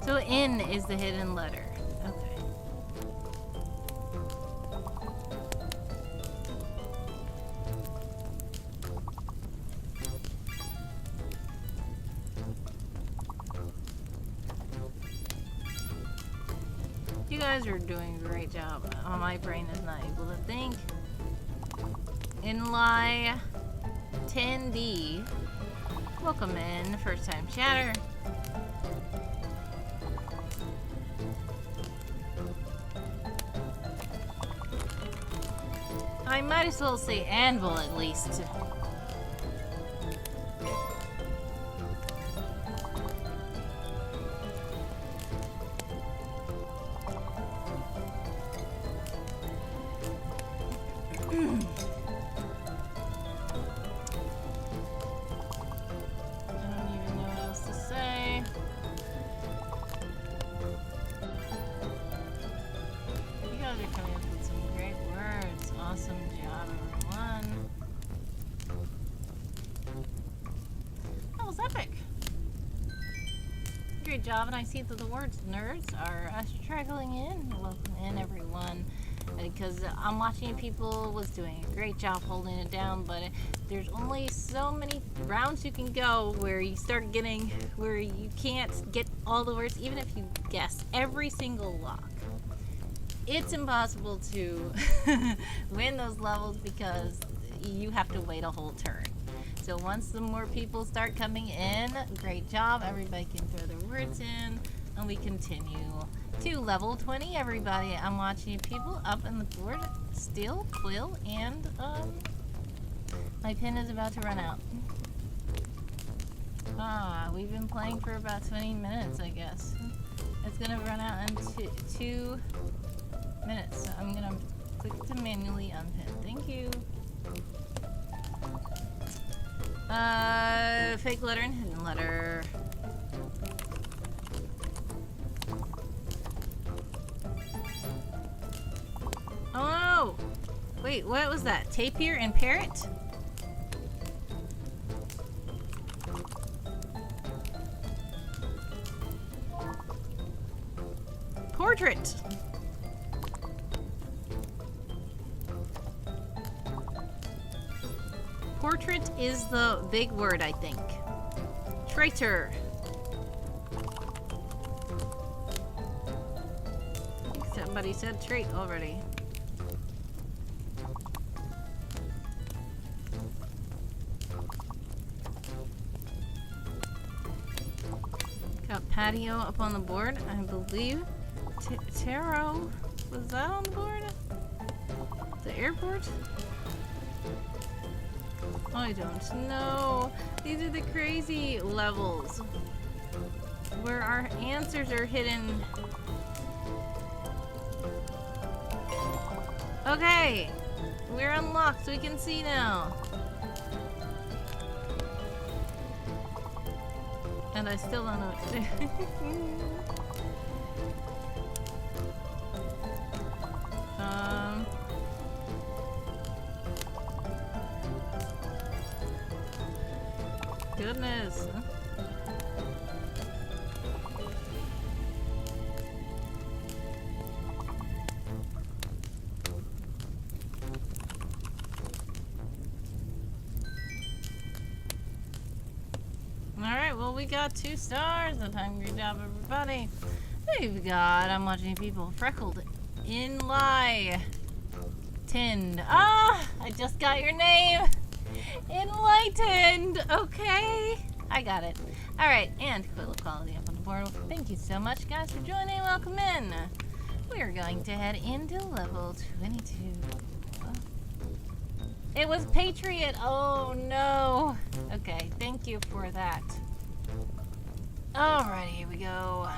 So N is the hidden letter. Okay. You guys are doing a great job. Oh, my brain is not able to think. Inly 10D. Welcome in, first time chatter. I might as well say anvil at least. Job, and I see that the words nerds are struggling in. Welcome in, everyone. because I'm Watching People was doing a great job holding it down, but there's only so many rounds you can go where you start getting where you can't get all the words, even if you guess every single lock. It's impossible to win those levels because you have to wait a whole turn. So once the more people start coming in, great job, everybody can throw their words in, and we continue to level 20, everybody. I'm Watching People up on the board, Steel, Quill, and my pin is about to run out. We've been playing for about 20 minutes, I guess. It's gonna run out in 2 minutes, so I'm gonna click to manually unpin. Thank you. Fake letter and hidden letter. Oh no! Wait, what was that? Tapir and parrot? Portrait! Portrait is the big word, I think. Traitor. I think somebody said trait already. Got patio up on the board, I believe. Tarot. Was that on the board? The airport? I don't know. These are the crazy levels where our answers are hidden. Okay, we're unlocked so we can see now. And I still don't know what to do. Goodness. Alright, well we got 2 stars. That time, great job everybody. We've got, I'm Watching People, freckled, in lie, tinned. Ah, I just got your name. Enlightened. Okay, I got it. All right, and Quill quality up on the board. Thank you so much, guys, for joining. Welcome in. We are going to head into level 22. It was Patriot. Oh no. Okay, thank you for that. Alrighty, here we go.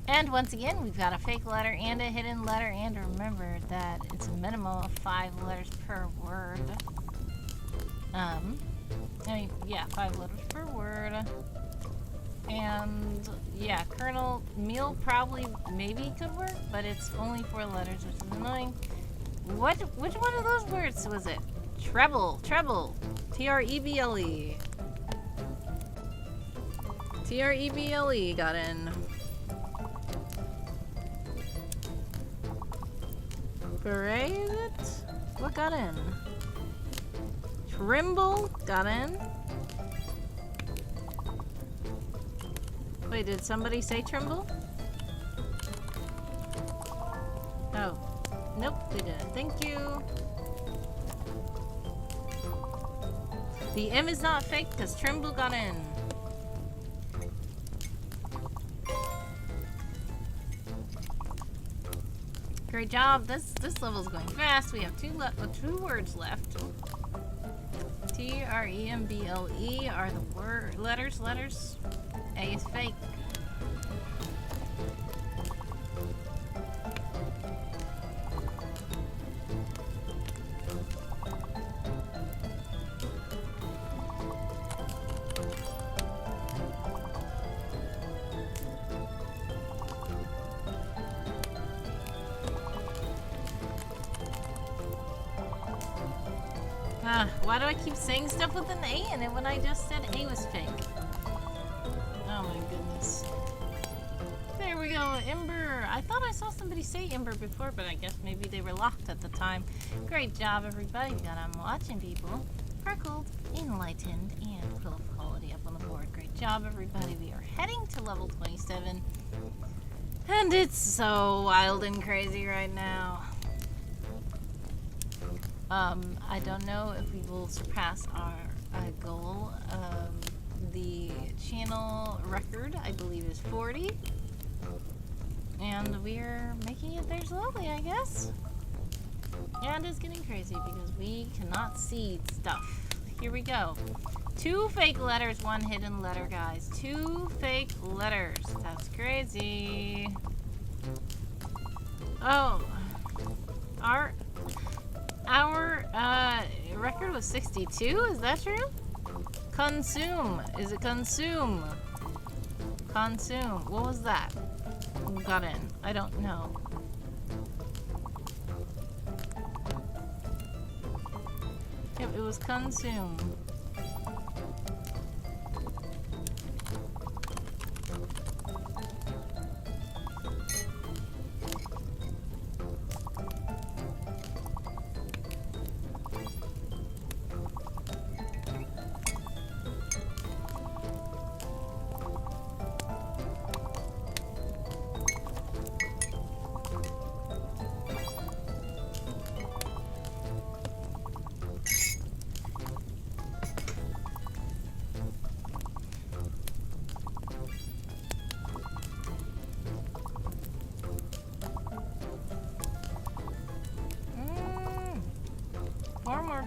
And once again, we've got a fake letter and a hidden letter, and remember that it's a minimum of 5 letters per word. I mean, yeah, 5 letters per word. And yeah, kernel meal probably maybe could work, but it's only 4 letters, which is annoying. Which one of those words was it? Treble, treble. T-R-E-B-L-E. T-R-E-B-L-E got in. Beret, is it? What got in? Trimble got in. Wait, did somebody say Trimble? Oh. Nope, they didn't. Thank you. The M is not fake because Trimble got in. Great job. This level's going fast. We have 2 words left. T-R-E-M-B-L-E are the letters. A is fake. Why do I keep saying stuff with an A in it when I just said A was fake? Oh my goodness. There we go. go, Ember. I thought I saw somebody say Ember before, but I guess maybe they were locked at the time. Great job, everybody. We got I'm watching people. Freckled, enlightened, and full of quality up on the board. Great job, everybody. We are heading to level 27. And it's so wild and crazy right now. I don't know if we will surpass our goal. The channel record, I believe, is 40. And we're making it there slowly, I guess. And it's getting crazy because we cannot see stuff. Here we go. 2 fake letters, 1 hidden letter, guys. 2 fake letters. That's crazy. Oh. Our record was 62? Is that true? Consume. Is it consume? Consume. What was that? Who got in? I don't know. Yep, it was consume.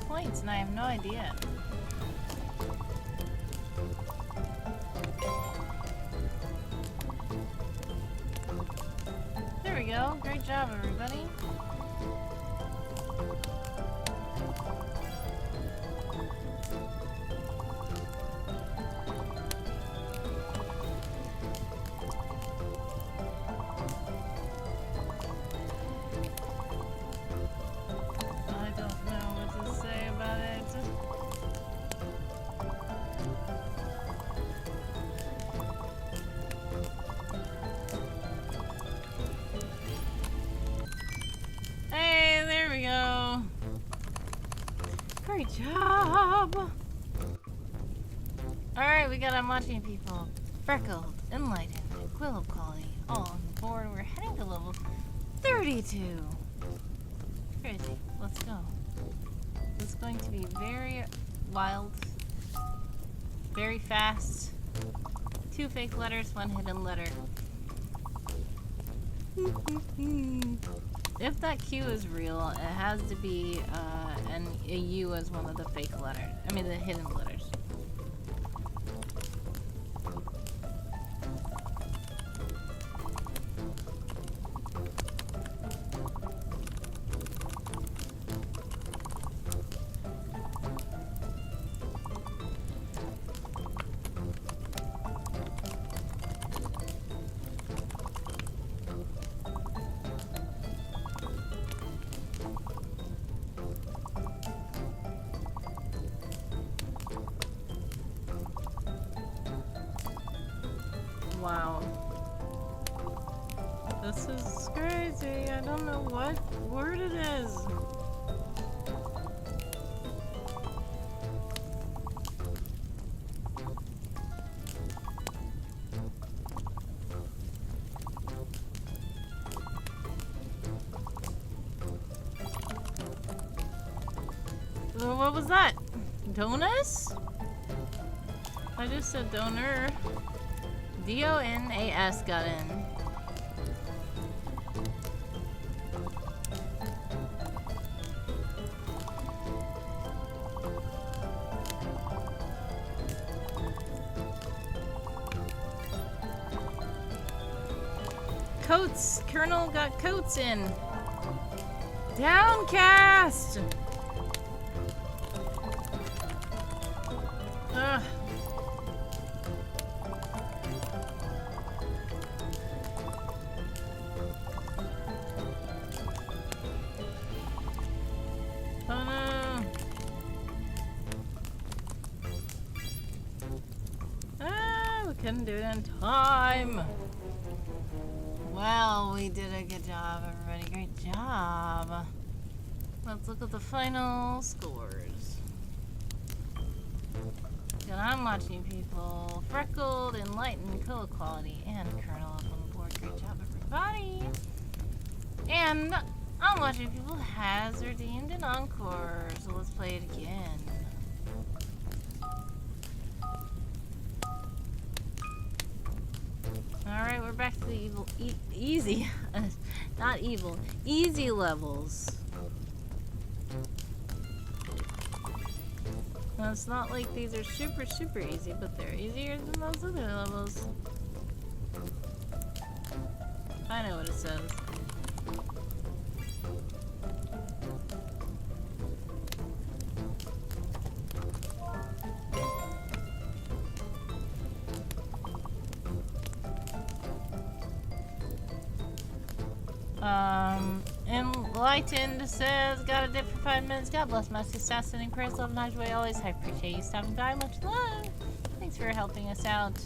Points, and I have no idea. There we go. Great job, everybody. Great job! Alright, we got I'm watching people. Freckled, enlightened, quill of quality, all on the board. We're heading to level 32. Crazy. Let's go. It's going to be very wild, very fast. 2 fake letters, 1 hidden letter. If that Q is real, it has to be a U as one of the fake letters. I mean, the hidden letters. Wow. This is crazy. I don't know what word it is. What was that? Donas? I just said donor. D-O-N-A-S got in. Coats! Colonel got coats in. Downcast! Ugh. Oh no! Ah, we couldn't do it in time. Well, we did a good job, everybody. Great job. Let's look at the final scores. And I'm watching people. Freckled, Enlightened, Cool Quality, and Colonel up on the board. Great job, everybody. And I'm watching people Hazardined and Encore. So let's play it again. Alright, we're back to the easy, not evil, easy levels. Now, it's not like these are super, super easy, but they're easier than those other levels. I know what it says. Enlightened says, got a dip for 5 minutes. God bless my assassin and prayers, love, and way always. I appreciate you stopping by. Much love. Thanks for helping us out.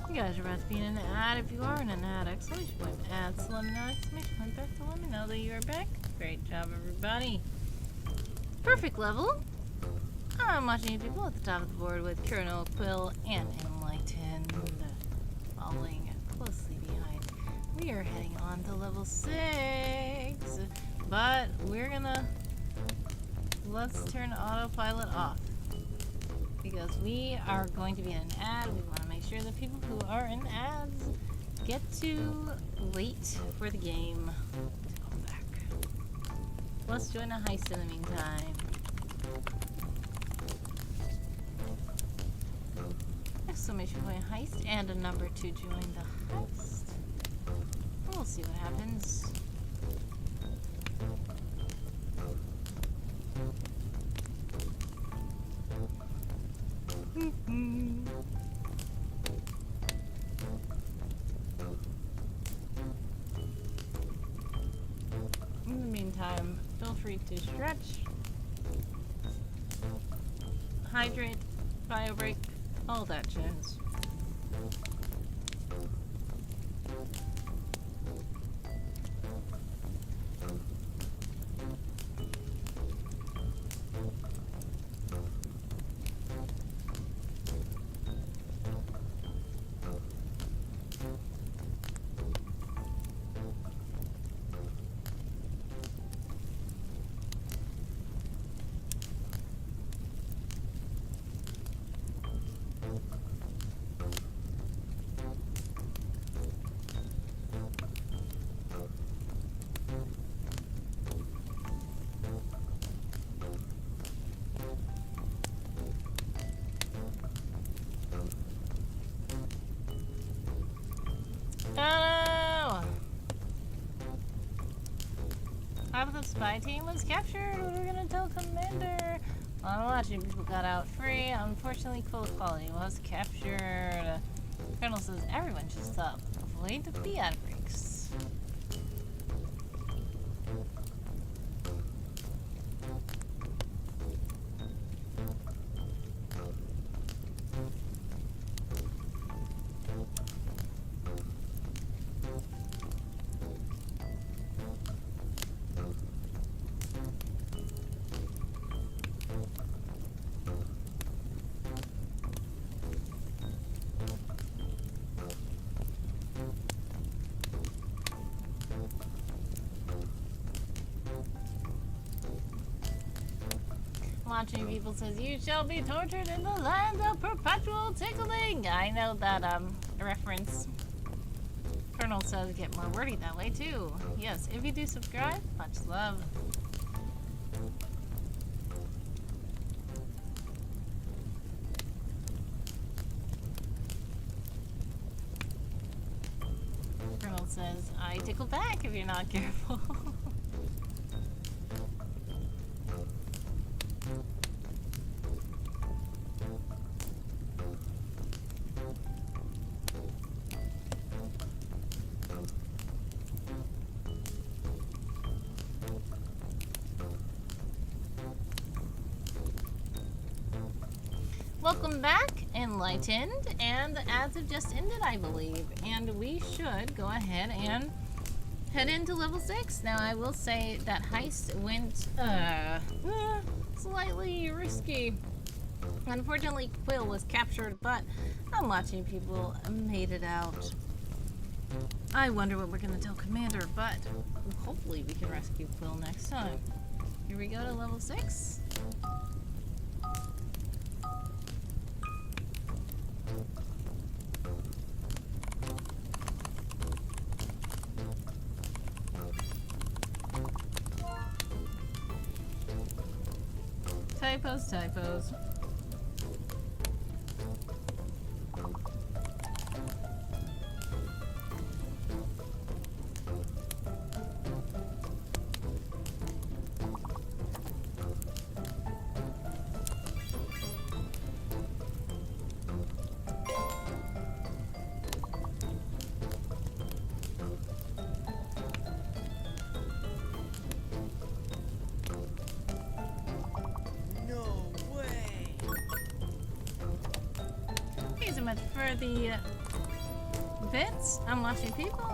You guys are about to be in an ad. If you are in an ad, exclamation point ad, so let me know, exclamation point back to let me know that you are back. Great job, everybody. Perfect level. I'm watching you people at the top of the board with Colonel, Quill, and Enlightened following closely behind. We are heading on to level 6, but let's turn autopilot off. Because we are going to be in an ad, we want to make sure that people who are in ads get to wait for the game to come back. Let's join a heist in the meantime. Exclamation point heist and a number to join the heist. We'll see what happens. In the meantime, feel free to stretch, hydrate, bio break, all that jazz. Half of the spy team was captured. What are we gonna tell Commander? Well, I'm watching. People got out free. Unfortunately, Cool Quality was captured. Colonel says everyone should stop. Avoid the ad breaks. Watching people says you shall be tortured in the land of perpetual tickling. I know that reference. Colonel says get more wordy that way too. Yes, if you do subscribe, much love. Colonel says I tickle back if you're not careful. Welcome back, Enlightened, and the ads have just ended, I believe, and we should go ahead and head into level 6. Now, I will say that heist went, slightly risky. Unfortunately, Quill was captured, but I'm watching people made it out. I wonder what we're gonna tell Commander, but hopefully we can rescue Quill next time. Here we go to level 6. Typos. Thank you so much for the bits. I'm watching people.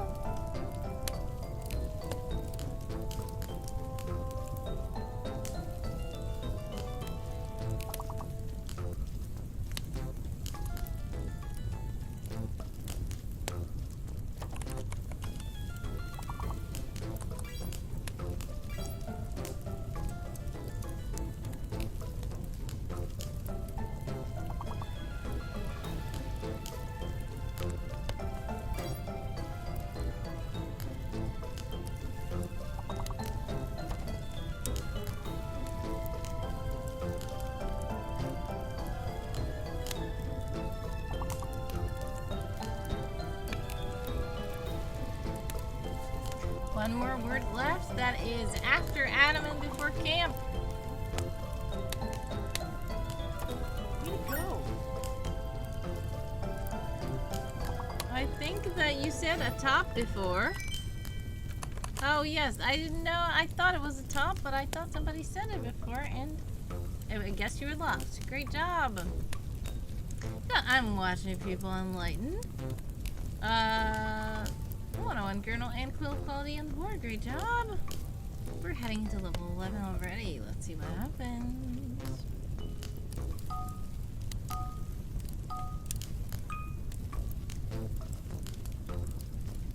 One more word left. That is after Adam and before camp. Where'd it go? I think that you said a top before. Oh yes, I didn't know. I thought it was a top, but I thought somebody said it before, and I guess you were lost. Great job. Yeah, I'm watching people enlighten. 101 Gurnal and Quill quality on the board. Great job. We're heading into level 11 already. Let's see what happens.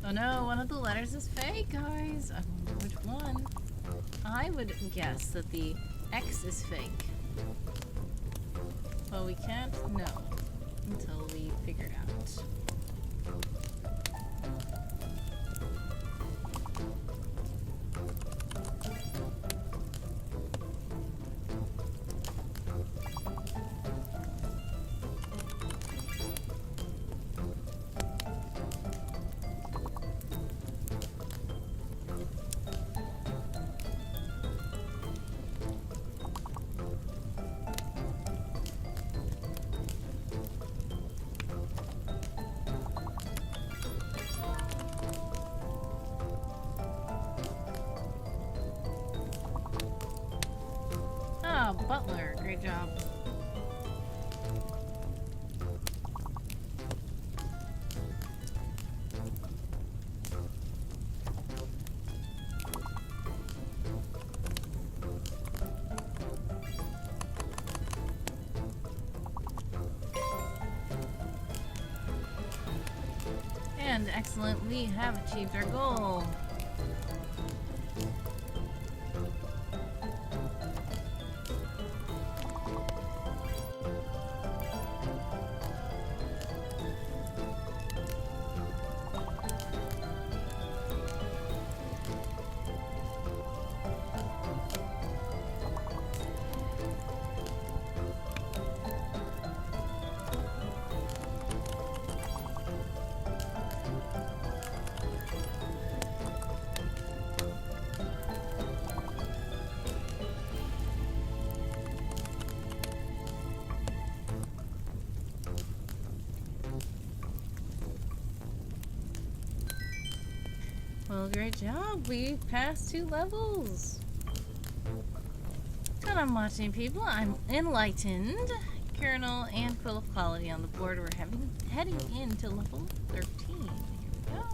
Oh no, one of the letters is fake, guys. I wonder which one. I would guess that the X is fake. But we can't know until we figure it out. Oh, Butler, great job. And excellent, we have achieved our goal. Well, great job. We passed 2 levels. And I'm watching people. I'm enlightened. Colonel and Quill of Quality on the board. We're heading into level 13. Here we go.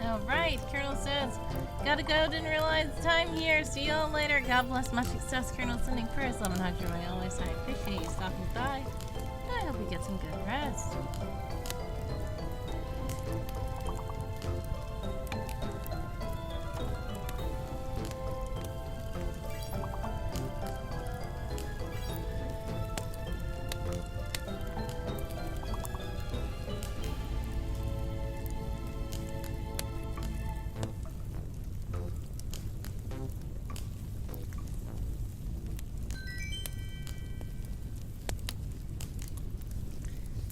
Alright, Colonel says, gotta go, didn't realize the time here. See you all later. God bless, much success. Colonel sending prayers, love and hugs your way always. I appreciate you stopping by. I hope you get some good rest.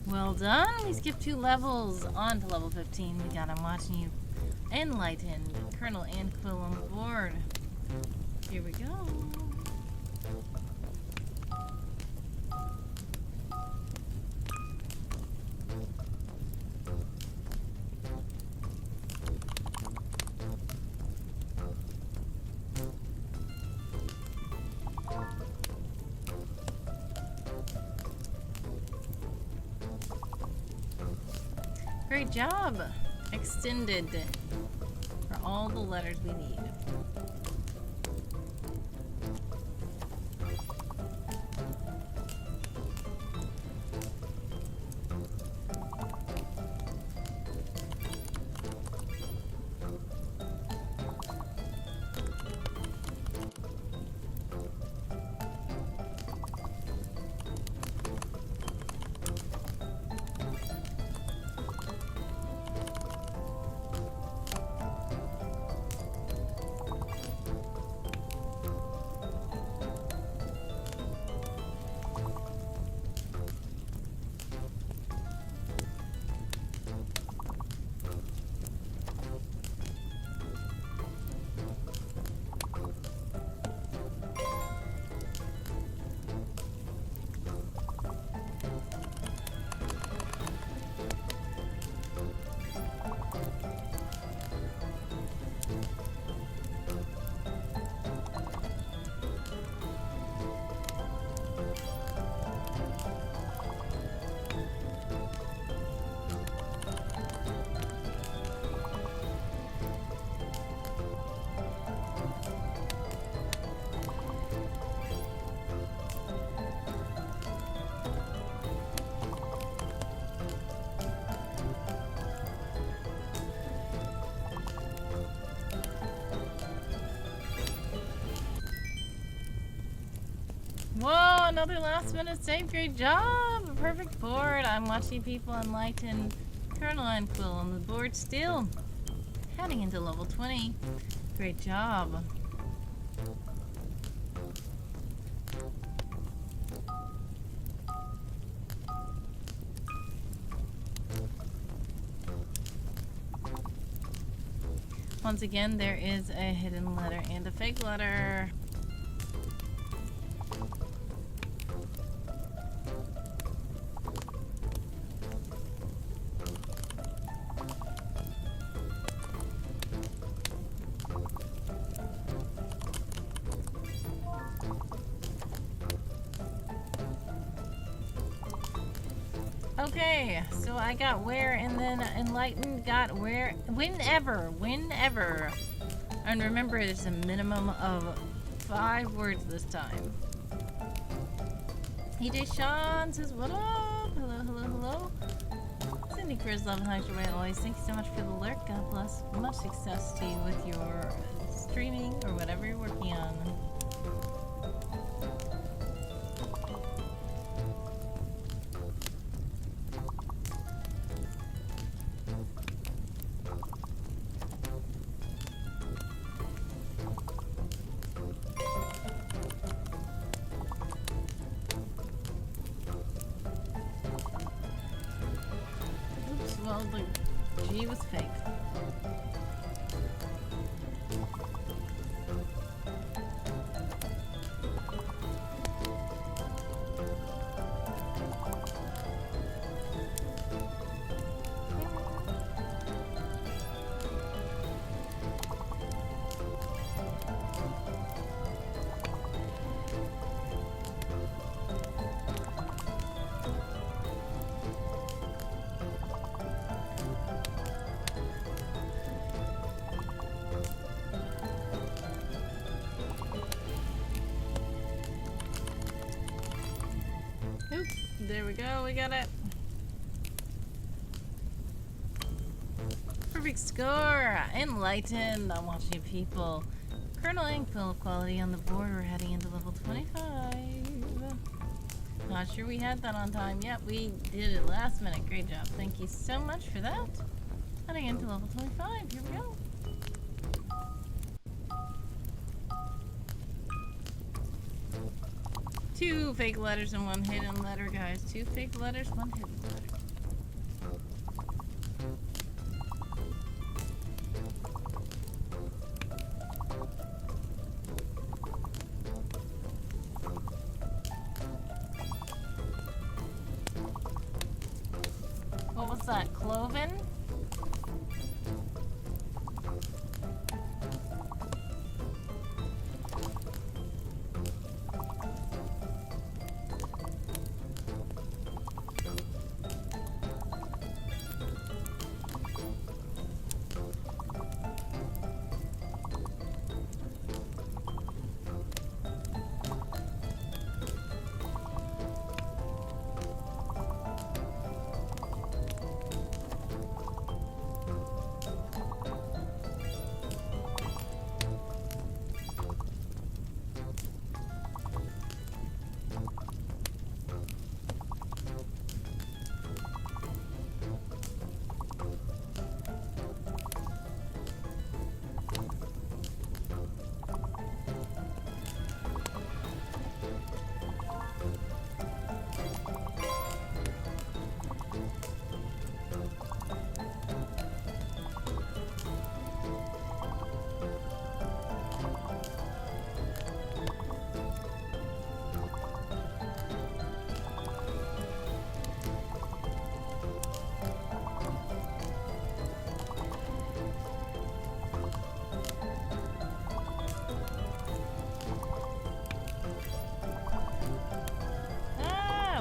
Well done. We skipped 2 levels on to level 15. We got I'm watching you enlightened. Colonel and Quill on the board. Here we go. Great job! Extended for all the letters we need. Whoa, another last minute save. Great job. A perfect board. I'm watching people enlighten. Colonel and Quill on the board still. Heading into level 20. Great job. Once again, there is a hidden letter and a fake letter. Okay, so I got where, and then enlightened got where, whenever. And remember, it's a minimum of 5 words this time. EJ Sean says, what up? Hello. Cindy Chris, love and hugs your way always. Thank you so much for the lurk. God bless. Much success to you with your streaming or whatever you're working on. Oops, well, the G was fake. Oops, there we go, we got it. Perfect score! Enlightened! I'm watching people. Colonel Ink, full quality on the board. We're heading into level 25. Not sure we had that on time. Yep, we did it last minute. Great job. Thank you so much for that. Heading into level 25. Here we go. Two fake letters and one hidden letter, guys. 2 fake letters, 1 hidden letter. What was that? Cloven?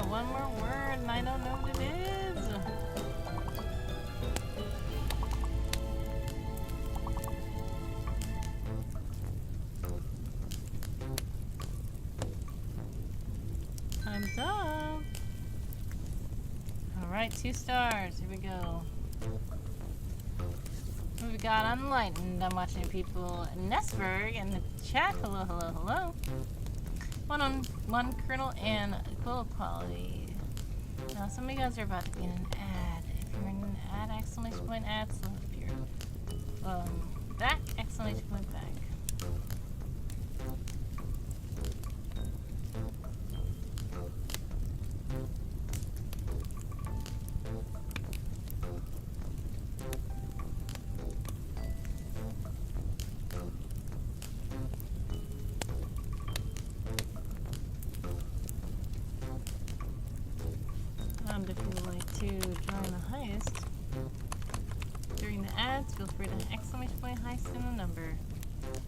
One more word and I don't know what it is. Time's up. Alright, 2 stars. Here we go. What we got? Unenlightened. I'm watching people. Nesberg in the chat. Hello. One Colonel and full quality. Now some of you guys are about to be in an ad. If you're in an ad, exclamation point ad, so if you're back, exclamation point back. If you would like to join the heist during the ads, feel free to exclamation point heist in the number.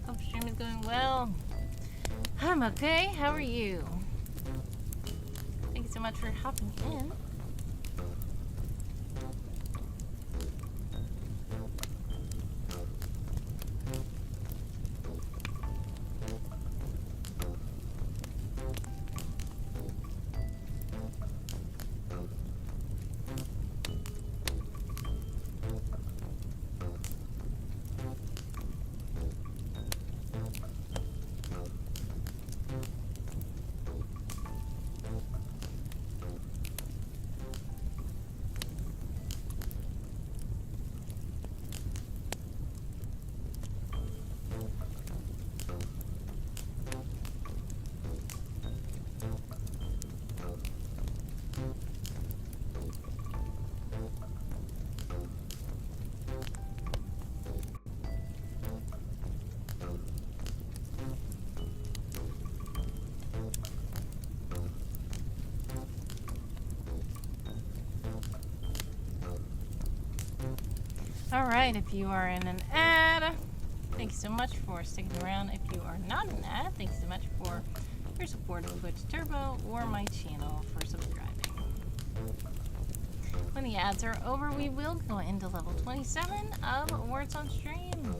Hope stream is going well. I'm okay. How are you? Thank you so much for hopping in. Alright, if you are in an ad, thanks so much for sticking around. If you are not an ad, thanks so much for your support of Twitch Turbo or my channel for subscribing. When the ads are over, we will go into level 27 of Words on Stream.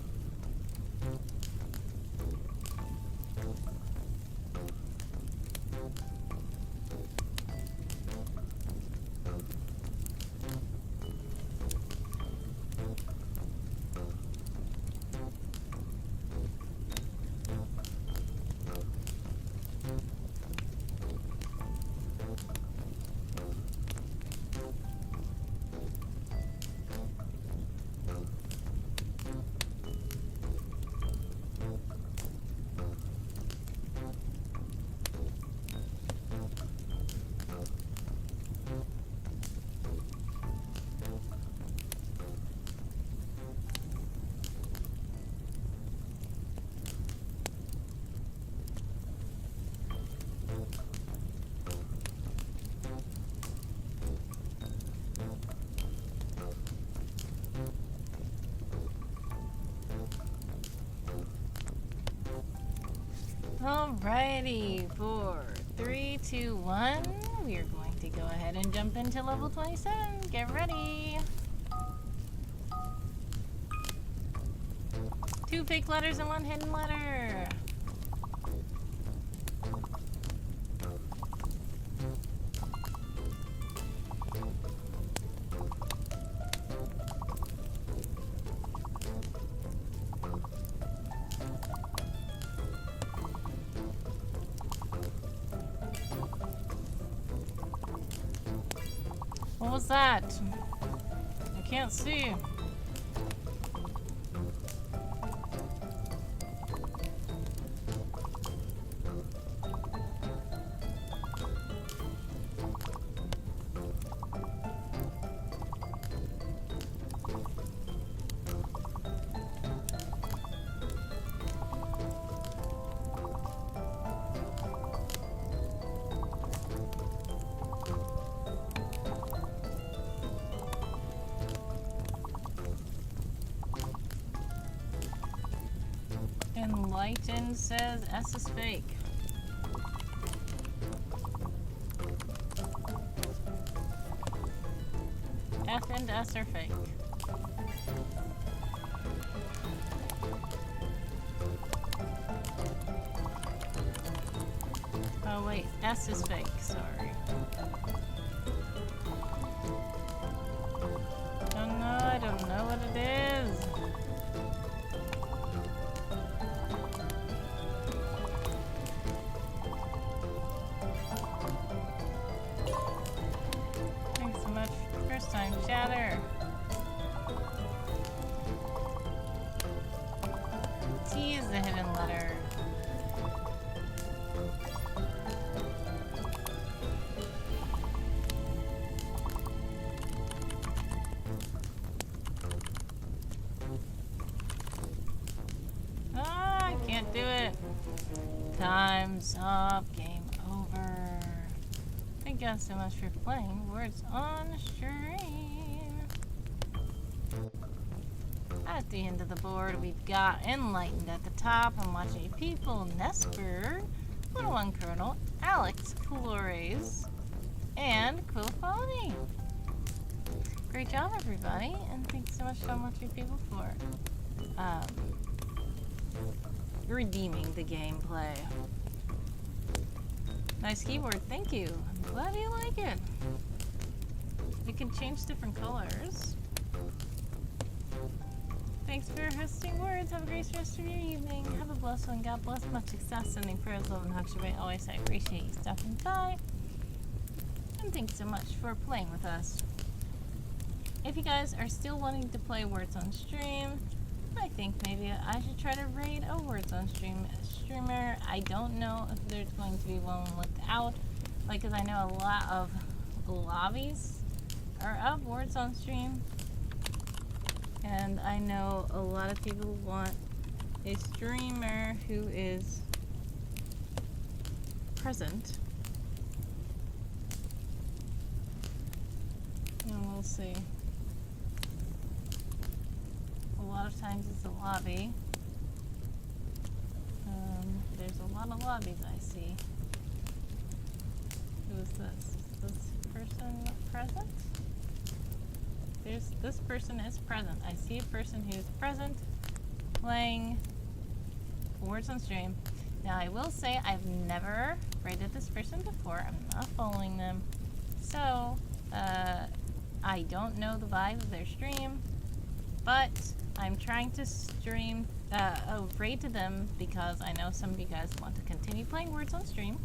Alrighty, 4, 3, 2, 1. We are going to go ahead and jump into level 27. Get ready. 2 fake letters and 1 hidden letter. What was that? I can't see. Enlighten says S is fake. F and S are fake. Oh wait, S is fake, sorry. Oh no, I don't know what it is. Time chatter. T is the hidden letter. Ah, I can't do it. Time's up. Game over. Thank you guys so much for playing Words on Stream. At the end of the board, we've got Enlightened at the top. I'm watching People, Nesper, Little One Colonel, Alex, Flores, and Quilliquality. Great job, everybody, and thanks so much for watching People for redeeming the gameplay. Nice keyboard, thank you. I'm glad you like it. You can change different colors. Thanks for hosting Words. Have a great rest of your evening. Have a blessed one. God bless. Much success. Sending prayers, love, and hugs your way. Always, I appreciate you stopping by. And thanks so much for playing with us. If you guys are still wanting to play Words on Stream, I think maybe I should try to raid a Words on Stream streamer. I don't know if there's going to be one without, because I know a lot of lobbies are of Words on Stream. And I know a lot of people want a streamer who is present. And we'll see. of times is the lobby. There's a lot of lobbies I see. Who is this? Is this person present? This person is present. I see a person who's present playing Words on Stream. Now I will say I've never rated this person before. I'm not following them. So, I don't know the vibe of their stream, but I'm trying to stream, raid to them because I know some of you guys want to continue playing Words on Stream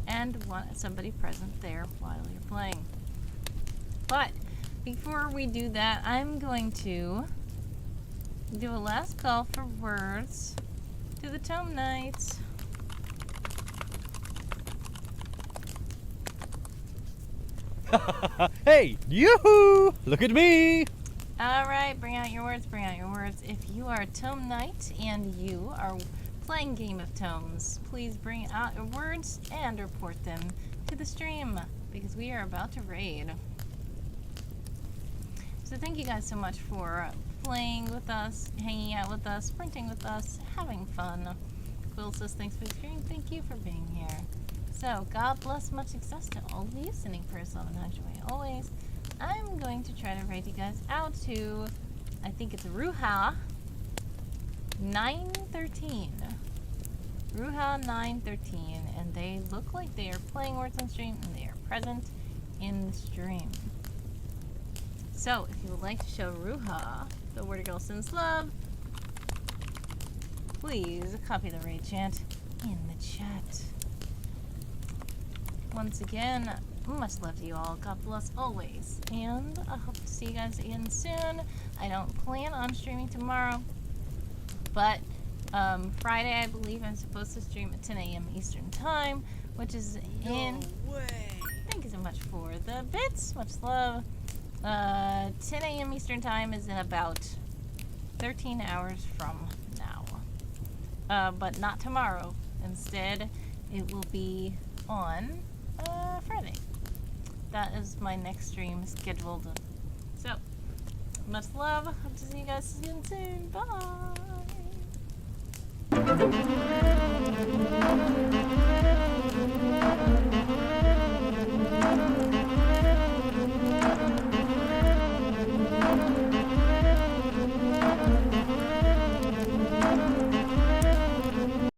and want somebody present there while you're playing. But before we do that, I'm going to do a last call for words to the Tome Knights. Hey, yoo-hoo! Look at me! Alright, bring out your words, bring out your words. If you are a Tome Knight and you are playing Game of Tomes, please bring out your words and report them to the stream because we are about to raid. So thank you guys so much for playing with us, hanging out with us, sprinting with us, having fun. Quill says thanks for the stream. Thank you for being here. So, God bless, much success to all of you, sending prayers, love, and hugs your way always. I'm going to try to raid you guys out to, I think it's Ruha 913. Ruha 913, and they look like they are playing Words on Stream, and they are present in the stream. So, if you would like to show Ruha the Word Girl Sends Love, please copy the raid chant in the chat. Once again, much love to you all. God bless always. And I hope to see you guys again soon. I don't plan on streaming tomorrow, but Friday, I believe I'm supposed to stream at 10 a.m. Eastern Time, which is in... No way! Thank you so much for the bits. Much love. 10 a.m. Eastern Time is in about 13 hours from now. But not tomorrow. Instead, it will be on Friday. That is my next stream scheduled. So, much love. Hope to see you guys again soon. Bye!